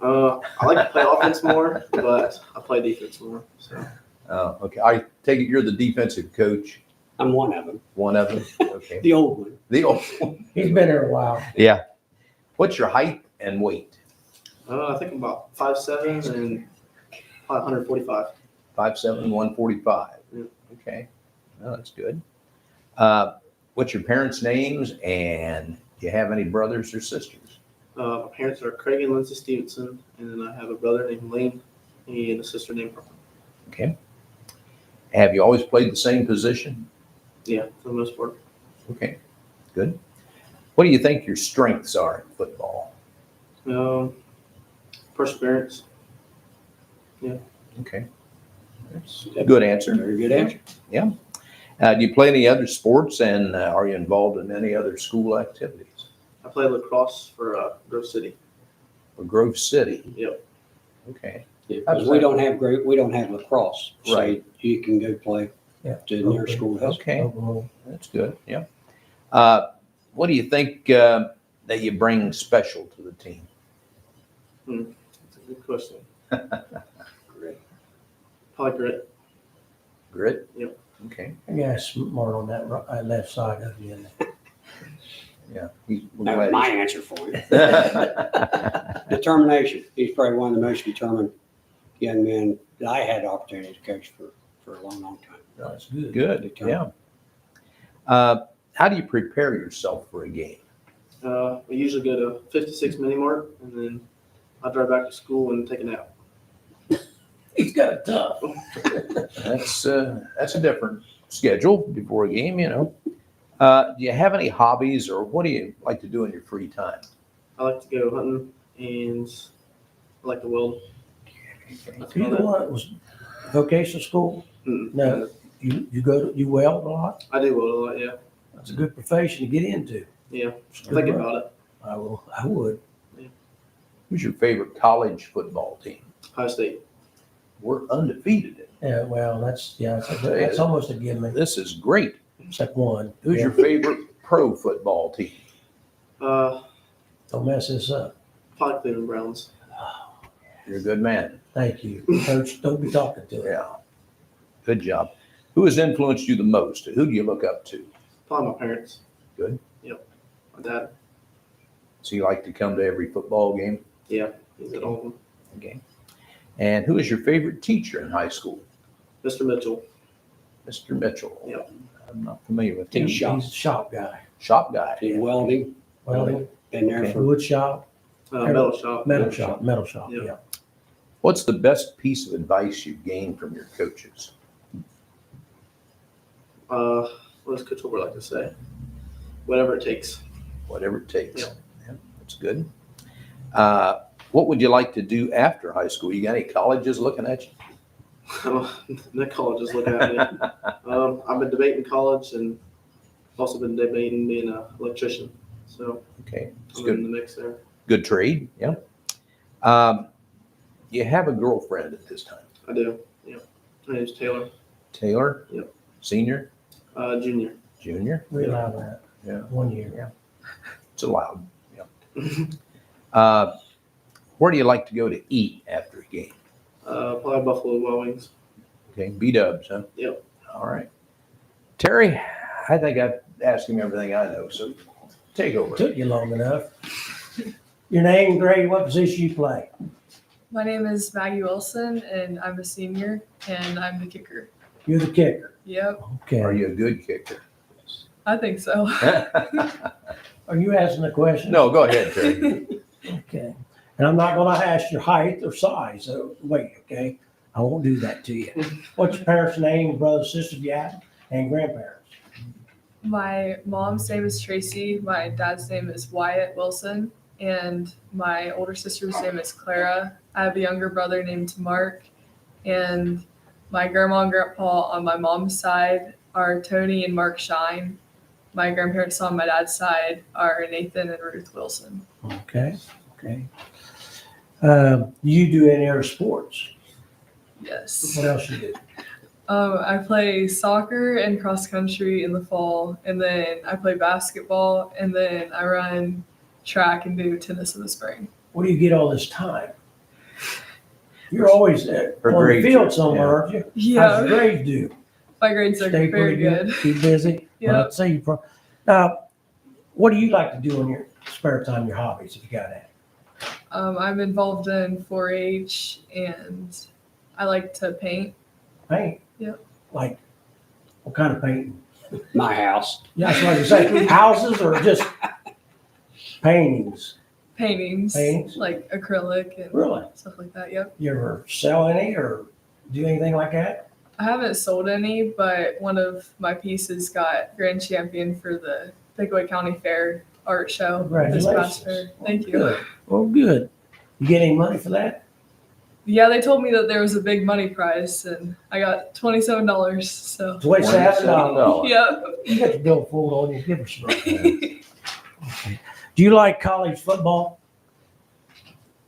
I like to play offense more, but I play defense more. So Okay, I take it you're the defensive coach, I'm one of them, one of them? Okay. the old one. The old one. He's been here a while. Yeah. What's your height and weight? I think I'm about 5'7" and 145. 5'7", 145. Yeah. Okay, well, that's good. What's your parents' names, and do you have any brothers or sisters? My parents are Craig and Lindsay Stevenson, and then I have a brother named Lane and a sister named Brooklyn. Okay. Have you always played the same position? Yeah, for the most part. Okay, good. What do you think your strengths are in football? Perseverance. Okay. That's a good answer. Very good answer. Do you play any other sports, and are you involved in any other school activities? I play lacrosse for Grove City. Or Grove City? Yep. Okay. Because we don't have lacrosse, so Right. you can go play Yeah. to their schoolhouse. Okay, Oklahoma. that's good, yeah. What do you think that you bring special to the team? That's a good question. Great. Probably grit. Grit? Yep. Okay, I got smart on that left side of you. yeah. That was my answer for you. Determination. He's probably one of the most determined young men that I had the opportunity to coach for a long, long time. That's good. Good, yeah. How do you prepare yourself for a game? We usually go to 56 mini mart, and then I drive back to school and take a nap. He's got it tough. That's a different schedule before a game, you know. Do you have any hobbies, or what do you like to do in your free time? I like to go hunting, and I like to weld. That's You about the it. one that was vocational school? Mm-mm. No. You weld a lot? I do weld a lot, yeah. That's a good profession to get into. Yeah, think about it. I would. Who's your favorite college football team? Ohio State. We're undefeated. Yeah, well, that's almost a given. This is great. Except one. Who's your favorite pro football team? Don't mess this up. Probably Cleveland Browns. You're a good man. Thank you. Coach, don't be talking to it. Yeah. Good job. Who has influenced you the most? Who do you look up to? Probably my parents. Good. Yep. My dad. So you like to come to every football game? Yeah, he's at all of them. Okay. And who is your favorite teacher in high school? Mr. Mitchell. Mr. Mitchell. Yep. I'm not familiar with him. He's a shop guy. Shop guy. Did welding, Welding, been there Okay. for wood shop, Metal shop. metal shop, Yeah. yeah. What's the best piece of advice you've gained from your coaches? What does Coach Holbert like to say? Whatever it takes. Whatever it takes. Yeah. Yeah, that's good. What would you like to do after high school? You got any colleges looking at you? The college is looking at me. I've been debating college and also been debating being an electrician. So Okay, it's I'm good. in the mix there. Good trade. Yeah. You have a girlfriend at this time. I do. Yeah. Her name's Taylor. Taylor? Yep. Senior? Junior. Junior? We allow that. Yeah. 1 year. Yeah. It's allowed. Yeah. Where do you like to go to eat after a game? Probably Buffalo Wild Wings. Okay, B-dubs, huh? Yep. All right. Terry, I think I've asked him everything I know, so take over. Took you long enough. Your name, grade, what position you play? My name is Maggie Wilson, and I'm a senior, and I'm the kicker. You're the kicker. Yep, Okay. Are you a good kicker? I think so. Are you asking a question? No, go ahead, Terry. Okay. And I'm not gonna ask your height or size, so wait, okay? I won't do that to you. What's your parents' name, brothers, sisters you have, and grandparents? My mom's name is Tracy. My dad's name is Wyatt Wilson, and my older sister's name is Clara. I have a younger brother named Mark, and my grandma and grandpa on my mom's side are Tony and Mark Shine. My grandparents on my dad's side are Nathan and Ruth Wilson. Okay, okay. You do any other sports? Yes. What else you do? I play soccer and cross country in the fall, and then I play basketball, and then I run track and do tennis in the spring. Where do you get all this time? You're always Her on the grades field are- somewhere, aren't you? How's Yeah, your grades do? my grades are Stay very pretty good. Keep busy? Yeah. Well, I'd say you now, what do you like to do in your spare time, your hobbies, if you got that? I'm involved in 4-H and I like to paint. Paint? Yep. Like, what kind of painting? My house. Yeah, that's what I was saying. Houses or just paintings? Paintings, Paintings? like acrylic and Really? stuff like that. Yep. You ever sell any or do anything like that? I haven't sold any, but one of my pieces got grand champion for the Pickaway County Fair art show this past fair. Thank you. Good. Oh, good. You get any money for that? Yeah, they told me that there was a big money prize, and I got $27. So, $27. yeah. You got the billfold on you. Give her some. Okay. Do you like college football?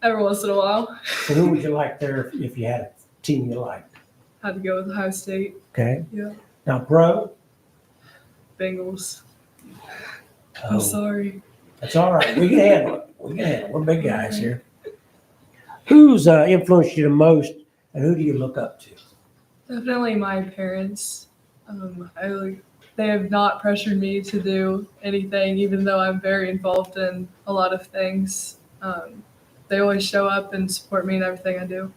Every once in a while, So who would you like there if you had a team you liked? had to go with Ohio State. Okay. Yeah. Now, pro? Bengals. Oh, I'm sorry. that's all right. We can handle it. We can handle it. We're big guys here. Who's influenced you the most, and who do you look up to? Definitely my parents. They have not pressured me to do anything, even though I'm very involved in a lot of things. They always show up and support me in everything I do.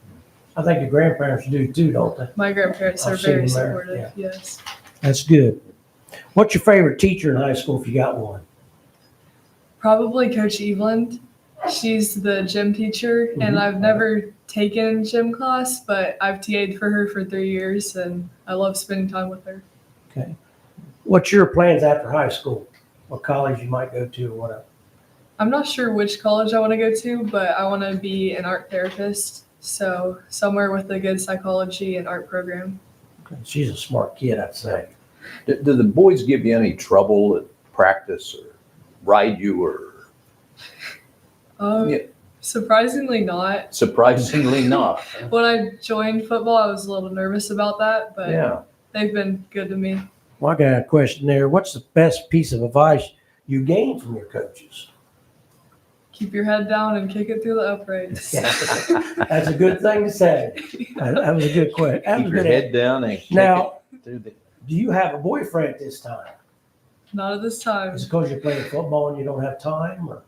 I think your grandparents do too, don't they? My grandparents are I've seen very them there, supportive. yeah. Yes. That's good. What's your favorite teacher in high school if you got one? Probably Coach Eveland. She's the gym teacher, and I've never taken gym class, but I've TA'd for her for 3 years, and I love spending time with her. Okay. What's your plans after high school? What college you might go to or whatever? I'm not sure which college I want to go to, but I want to be an art therapist. So somewhere with a good psychology and art program. Okay. She's a smart kid, I'd say. Do the boys give you any trouble at practice or ride you or Yeah. Surprisingly not. surprisingly not? When I joined football, I was a little nervous about that, but Yeah. they've been good to me. Well, I got a question there. What's the best piece of advice you gained from your coaches? Keep your head down and kick it through the uprights. That's a good thing to say. That was a good question. That was Keep a your good head down and kick Now, it through the. do you have a boyfriend at this time? Not at this time. Is it because you're playing football and you don't have time or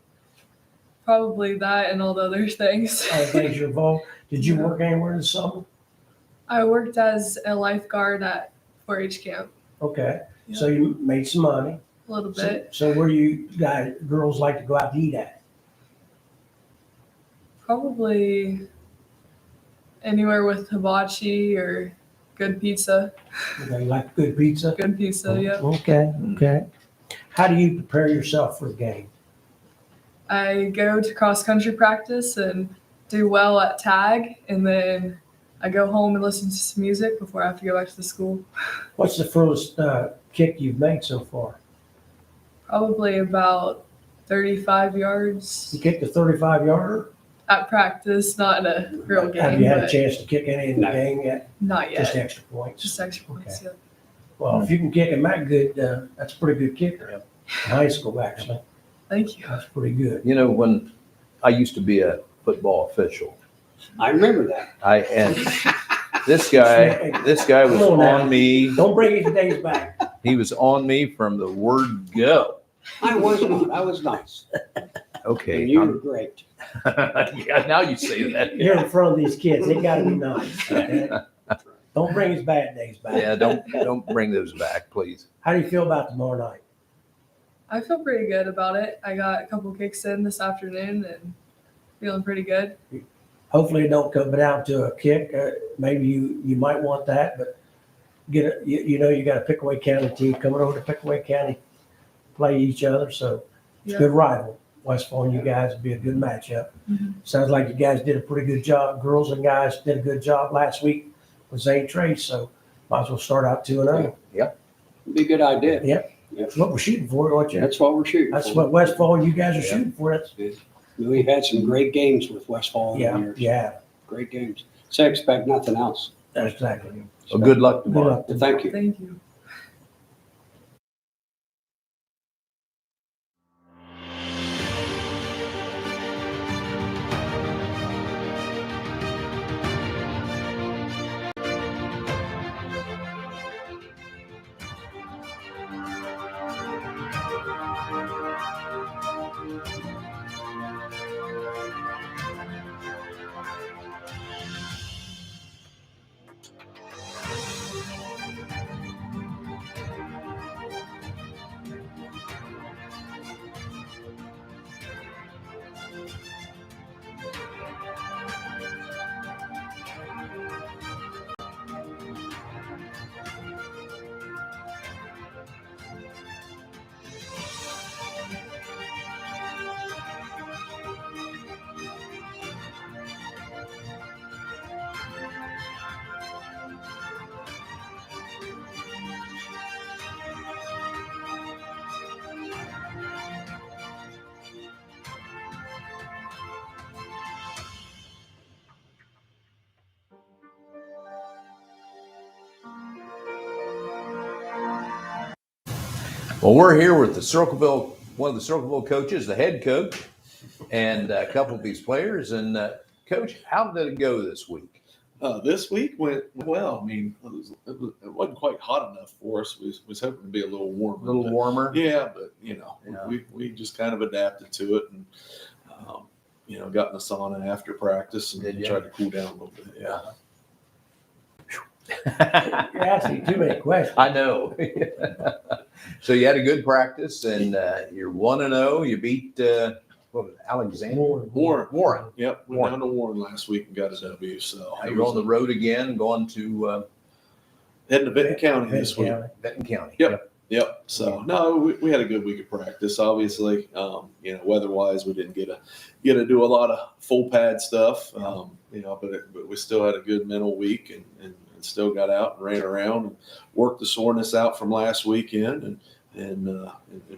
Probably that and all the other things. other things you're involved? Did you work anywhere in the summer? I worked as a lifeguard at 4-H camp Okay. So you made some money. a little bit. So where you guys, girls like to go out to eat at? Probably anywhere with hibachi or good pizza. You like good pizza? Good pizza, yeah. Okay, okay. How do you prepare yourself for the game? I go to cross country practice and do well at tag, and then I go home and listen to some music before I have to go back to the school. What's the furthest kick you've made so far? Probably about 35 yards You kicked a 35-yarder? at practice, not in a real game. Have you had a but chance to kick any in the No. game yet? Not yet. Just extra points? Just extra points, yeah. Well, if you can kick him that good, that's a pretty good kicker. In high school, actually. Thank you. That's pretty good. You know, when I used to be a football official, I remember that. and this guy was Come on now. on me. Don't bring his days back. He was on me from the word go. I was not. I was nice. Okay. And you were great. Yeah, now you say that. You're in front of these kids. They gotta be nice. Okay? Don't bring his bad days back. Yeah, don't bring those back, please. How do you feel about tomorrow night? I feel pretty good about it. I got a couple kicks in this afternoon and feeling pretty good. Hopefully it don't come down to a kick. Maybe you might want that, but you got a Pickaway County team coming over to Pickaway County, play each other. So it's Yeah. a good rival. Westfall and you guys would be a good matchup. Sounds like you guys did a pretty good job. Girls and guys did a good job last week with St. Trace. So might as well start out 2-0. Be a good idea. Yep. That's what we're shooting for, don't you? That's what we're shooting That's for. what Westfall and you guys are shooting for. That's We've had some great games with Westfall over the years. yeah. Great games. So I expect nothing else. That's exactly. Well, good luck Good tomorrow. luck. Thank you. Thank you. Well, we're here with one of the Circleville coaches, the head coach, and a couple of these players. And Coach, how did it go this week? This week went well. I mean, it wasn't quite hot enough for us. We was hoping to be a little warmer. A little warmer? Yeah, but Yeah. we just kind of adapted to it and got in the sauna after practice and Did you? tried to cool down a little bit. Yeah. You're asking too many questions. I know. So you had a good practice, and you're 1-0. You beat what was it, Alexander? Warren. Yep. Went Warren. down to Warren last week and got a W. So Now you're on the road again, going to heading to Benton County this week. Benton County. Yep. So no, we had a good week of practice. Obviously, weather-wise, we didn't get to do a lot of full pad stuff. But we still had a good mental week and still got out and ran around and worked the soreness out from last weekend and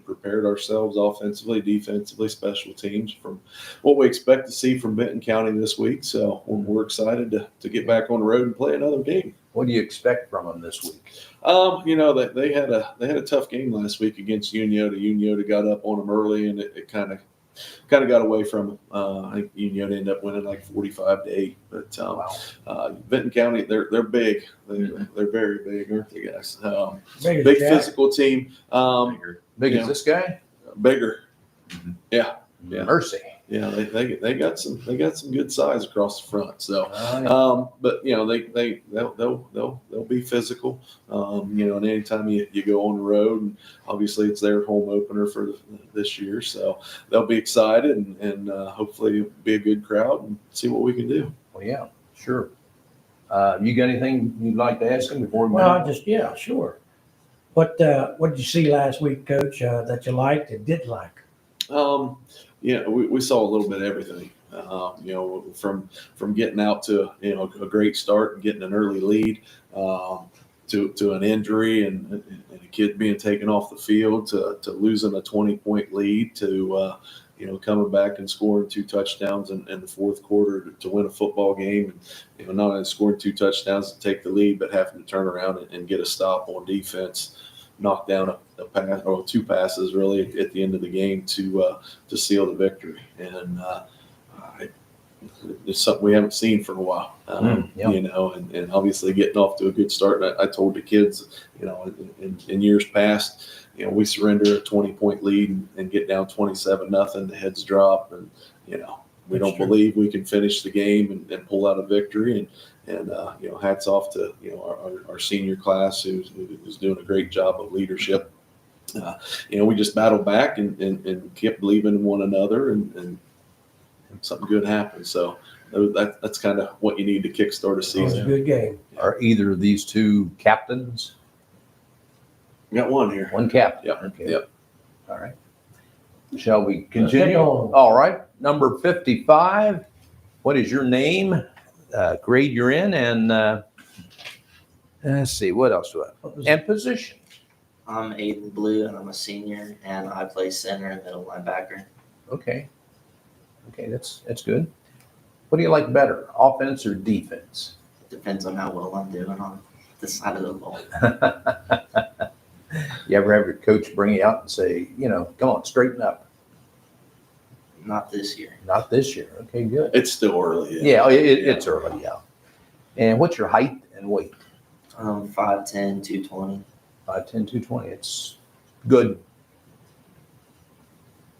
prepared ourselves offensively, defensively, special teams from what we expect to see from Benton County this week. So we're excited to get back on the road and play another game. What do you expect from them this week? They had a tough game last week against Uniota. Uniota got up on them early, and it kind of got away from them. I think Uniota ended up winning like 45-8. But Benton County, they're big. They're very big, aren't they, guys? Big physical team. Big as this guy? Bigger. Mhm. Yeah. Mercy. Yeah, they got some good size across the front. So, but they'll be physical. And anytime you go on the road, and obviously it's their home opener for this year, so they'll be excited and hopefully it'll be a good crowd and see what we can do. Well, yeah, sure. You got anything you'd like to ask him before we Well, sure. What did you see last week, Coach, that you liked and didn't like? We saw a little bit of everything. From getting out to a great start and getting an early lead, to an injury and a kid being taken off the field, to losing a 20-point lead, to coming back and scoring 2 touchdowns in the fourth quarter to win a football game, and not only scoring 2 touchdowns to take the lead, but having to turn around and get a stop on defense. Knock down a pass or 2 passes really at the end of the game to seal the victory, and it's something we haven't seen for a while. And obviously getting off to a good start. And I told the kids, in years past, we surrender a 20-point lead and get down 27-0, the heads drop, and we don't believe we can finish the game and pull out a victory. And hats off to our senior class who's doing a great job of leadership. We just battled back and kept believing in one another, and something good happened. So that's kind of what you need to kickstart a It was season. a good game. Are either of these 2 captains? We got one here. One captain. Yep. Okay. Yep. All right. Shall we Let's continue? get on. All right. Number 55. What is your name? Grade you're in, and let's see, what else do I have? And position. I'm Aiden Blue, and I'm a senior, and I play center and middle linebacker. Okay, that's good. What do you like better, offense or defense? Depends on how well I'm doing on this side of the ball. You ever have your coach bring you out and say, come on, straighten up? Not this year. Not this year. Okay, good. It's still early. Yeah, it's early, yeah. And what's your height and weight? 5'10", 220. 5'10", 220. It's good.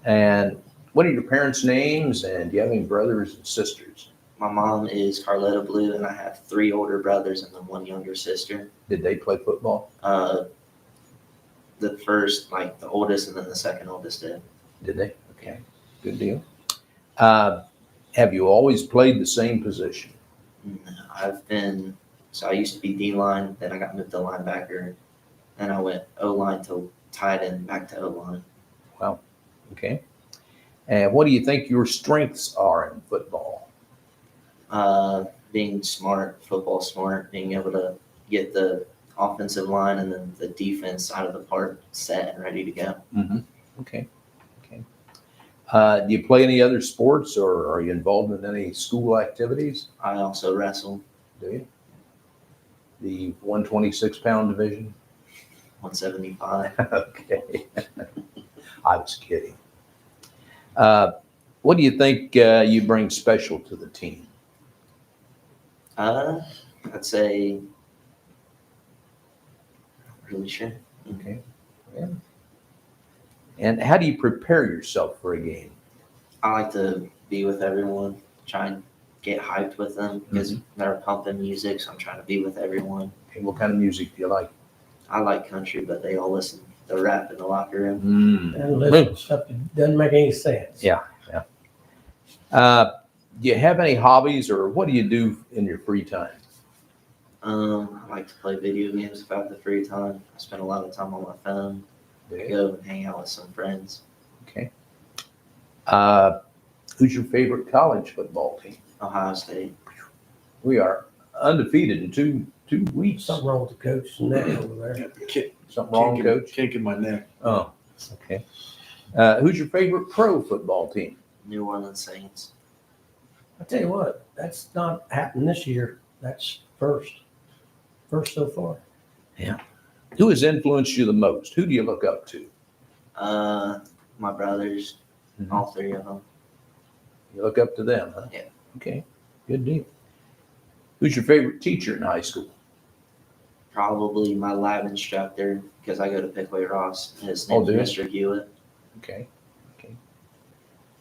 And what are your parents' names, and do you have any brothers and sisters? My mom is Carletta Blue, and I have 3 older brothers and then 1 younger sister. Did they play football? The first, the oldest, and then the second oldest did. Did they? Okay, good deal. Have you always played the same position? I used to be D-line, then I got moved to linebacker, then I went O-line to tight end, back to O-line. Wow, okay. And what do you think your strengths are in football? Being smart, football smart, being able to get the offensive line and then the defense side of the part set and ready to go. Mm-hmm. Okay. Do you play any other sports, or are you involved in any school activities? I also wrestle. Do you? The 126-pound division? 175. Okay. I was kidding. What do you think you bring special to the team? I'd say, really sure. Okay. Yeah. And how do you prepare yourself for a game? I like to be with everyone, try and get hyped with them because they're pumping music, so I'm trying to be with everyone. Okay, what kind of music do you like? I like country, but they all listen to rap in the locker room. And listen, stuff that doesn't make any sense. Yeah. Do you have any hobbies, or what do you do in your free time? I like to play video games if I have the free time. I spend a lot of time on my phone. Go and hang out with some friends. Okay. Who's your favorite college football team? Ohio State. We are undefeated in two weeks. Something wrong with the coach and that over there. Something wrong, Coach? Kink in my neck. Oh, okay. Who's your favorite pro football team? New Orleans Saints. I tell you what, that's not happening this year. That's first so far. Who has influenced you the most? Who do you look up to? My brothers, all three of them. You look up to them, huh? Yeah. Okay, good deal. Who's your favorite teacher in high school? Probably my lab instructor because I go to Pickaway Ross. His Oh, name's do you? Mr. Hewitt. Okay.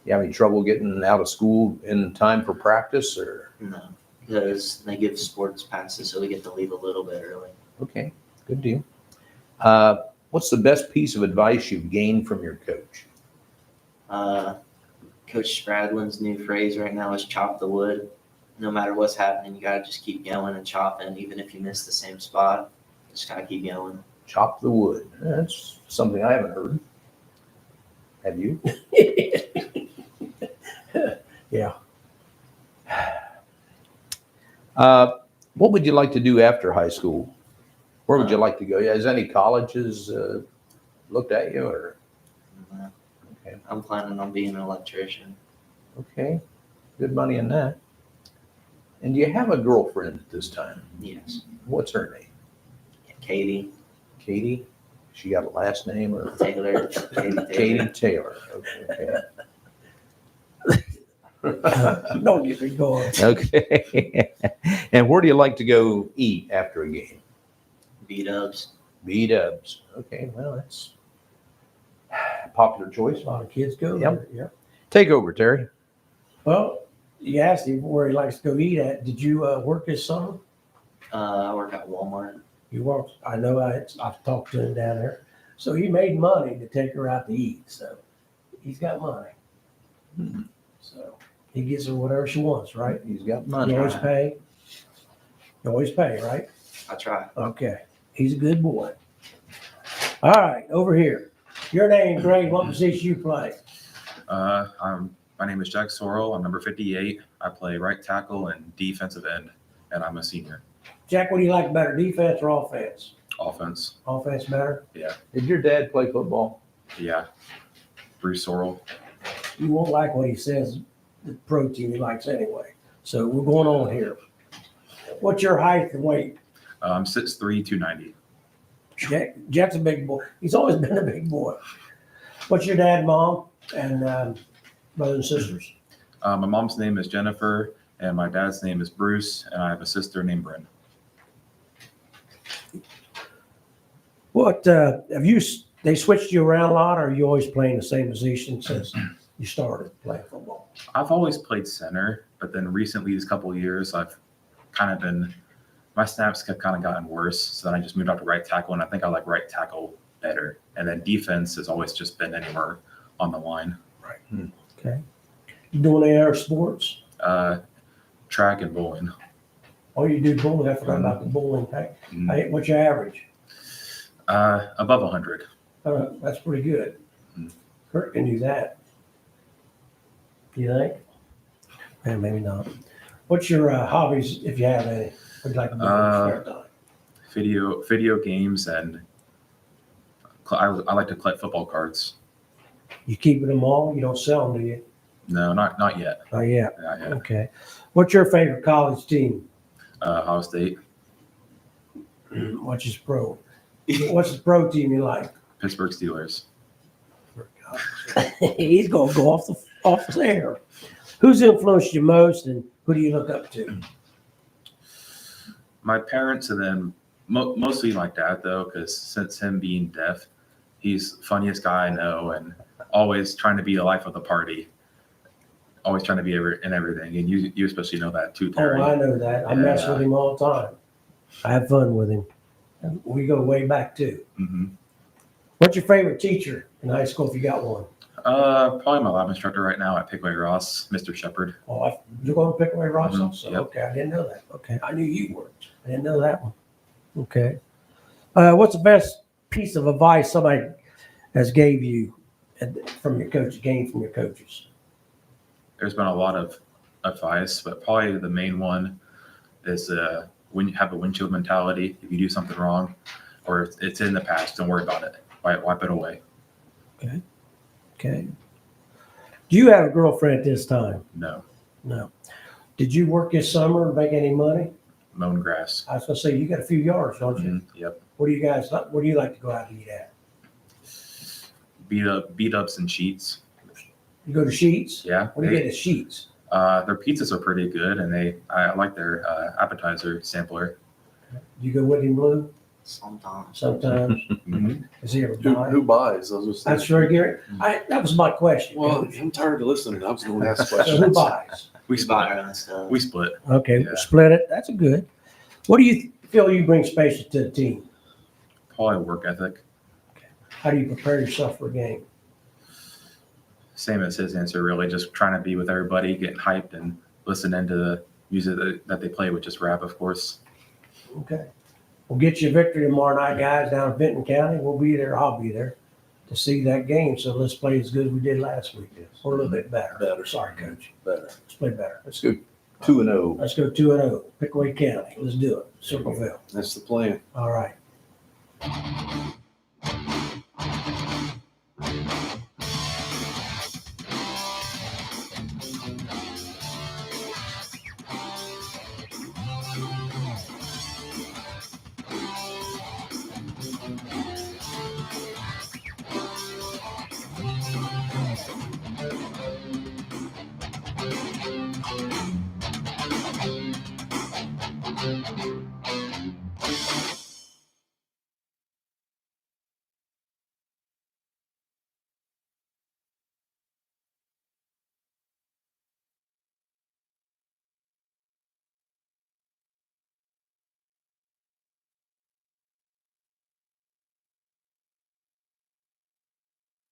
You have any trouble getting out of school in time for practice, or? No, because they give sports passes, so we get to leave a little bit early. Okay, good deal. What's the best piece of advice you've gained from your coach? Coach Stradlin's new phrase right now is chop the wood. No matter what's happening, you gotta just keep going and chopping, even if you miss the same spot. Just gotta keep going. Chop the wood. That's something I haven't heard. Have you? Yeah. What would you like to do after high school? Where would you like to go? Has any colleges looked at you, or? Okay. I'm planning on being an electrician. Okay, good money in that. And do you have a girlfriend at this time? Yes. What's her name? Katie. Katie? She got a last name, or? Taylor. Katie Taylor. Okay. Don't get me going. Okay. And where do you like to go eat after a game? B-dubs. B-dubs. Okay, well, that's a popular choice. A lot of kids go Yep. there. Yep. Take over, Terry. Well, you asked him where he likes to go eat at. Did you work this summer? I work at Walmart. You worked. I know. I've talked to him down there. So he made money to take her out to eat. So he's got money. So he gives her whatever she wants, right? He's got money. You always pay. You always pay, right? I try. Okay. He's a good boy. All right, over here. Your name, Greg. What position you play? My name is Jack Sorrell. I'm number 58. I play right tackle and defensive end, and I'm a senior. Jack, what do you like better, defense or offense? Offense. Offense better. Yeah. Did your dad play football? Yeah. Bruce Sorrell. You won't like what he says, the pro team he likes anyway. So we're going on here. What's your height and weight? I'm 6'3", 290. Jack's a big boy. He's always been a big boy. What's your dad, mom, and brothers and sisters? My mom's name is Jennifer, and my dad's name is Bruce, and I have a sister named Bryn. What they switched you around a lot, or are you always playing the same position since you started playing football? I've always played center, but then recently, these couple of years, I've kind of been, my snaps have kind of gotten worse. So then I just moved out to right tackle, and I think I like right tackle better. And then defense has always just been anywhere on the line. Right. Okay. You doing any other sports? Track and bowling. Oh, you do bowling. I forgot about the bowling pack. Hey, what's your average? Above 100. That's pretty good. Kurt can do that. You think? Yeah, maybe not. What's your hobbies, if you have any? What do you like to do in your spare time? Video games, and I like to collect football cards. You keeping them all? You don't sell them, do you? No, not yet. Not yet. Not yet. Okay. What's your favorite college team? Ohio State. What's his pro? What's the pro team you like? Pittsburgh Steelers. He's gonna go off the air. Who's influenced you most, and who do you look up to? My parents, and then mostly my dad, though, because since him being deaf, he's the funniest guy I know, and always trying to be the life of the party. Always trying to be in everything, and you especially know that too, Terry. Oh, I know that. I mess with him all the time. I have fun with him. We go way back too. Mm-hmm. What's your favorite teacher in high school if you got one? Probably my lab instructor right now at Pickway Ross, Mr. Shepard. Oh, you're going to Pickway Ross Mhm, also? yep. Okay, I didn't know that. Okay, I knew you were. I didn't know that one. Okay. What's the best piece of advice somebody has gave you from your coach, gained from your coaches? There's been a lot of advice, but probably the main one is when you have a windshield mentality. If you do something wrong or it's in the past, don't worry about it. Wipe it away. Okay. Okay. Do you have a girlfriend at this time? No. No. Did you work this summer and make any money? Mowing grass. I was gonna say, you got a few yards, don't you? Mhm, yep. What do you like to go out and eat at? Beat ups and sheets. You go to Sheets? Yeah. What do you get at Sheets? Their pizzas are pretty good, and I like their appetizer sampler. You go with him, Blue? Sometimes. Sometimes. Mhm. Does he ever Who, buy? who buys? I was just That's thinking. right, Gary. That was my question. Well, Coach. I'm tired of listening. I was going to ask So who questions. buys? We We split. buy our own stuff. We split. Okay, Yeah. split it. That's a good. What do you feel you bring special to the team? Probably work ethic. How do you prepare yourself for a game? Same as his answer, really. Just trying to be with everybody, getting hyped, and listening to the music that they play, which is rap, of course. Okay. We'll get you a victory tomorrow night, guys, down in Benton County. We'll be there. I'll be there to see that game. So let's play as good as we did last week. Or a little bit better. Better. Sorry, Coach. Better. Let's play better. Let's go 2-0. Let's go 2-0. Pickway County. Let's do it. Circleville. That's the plan. All right.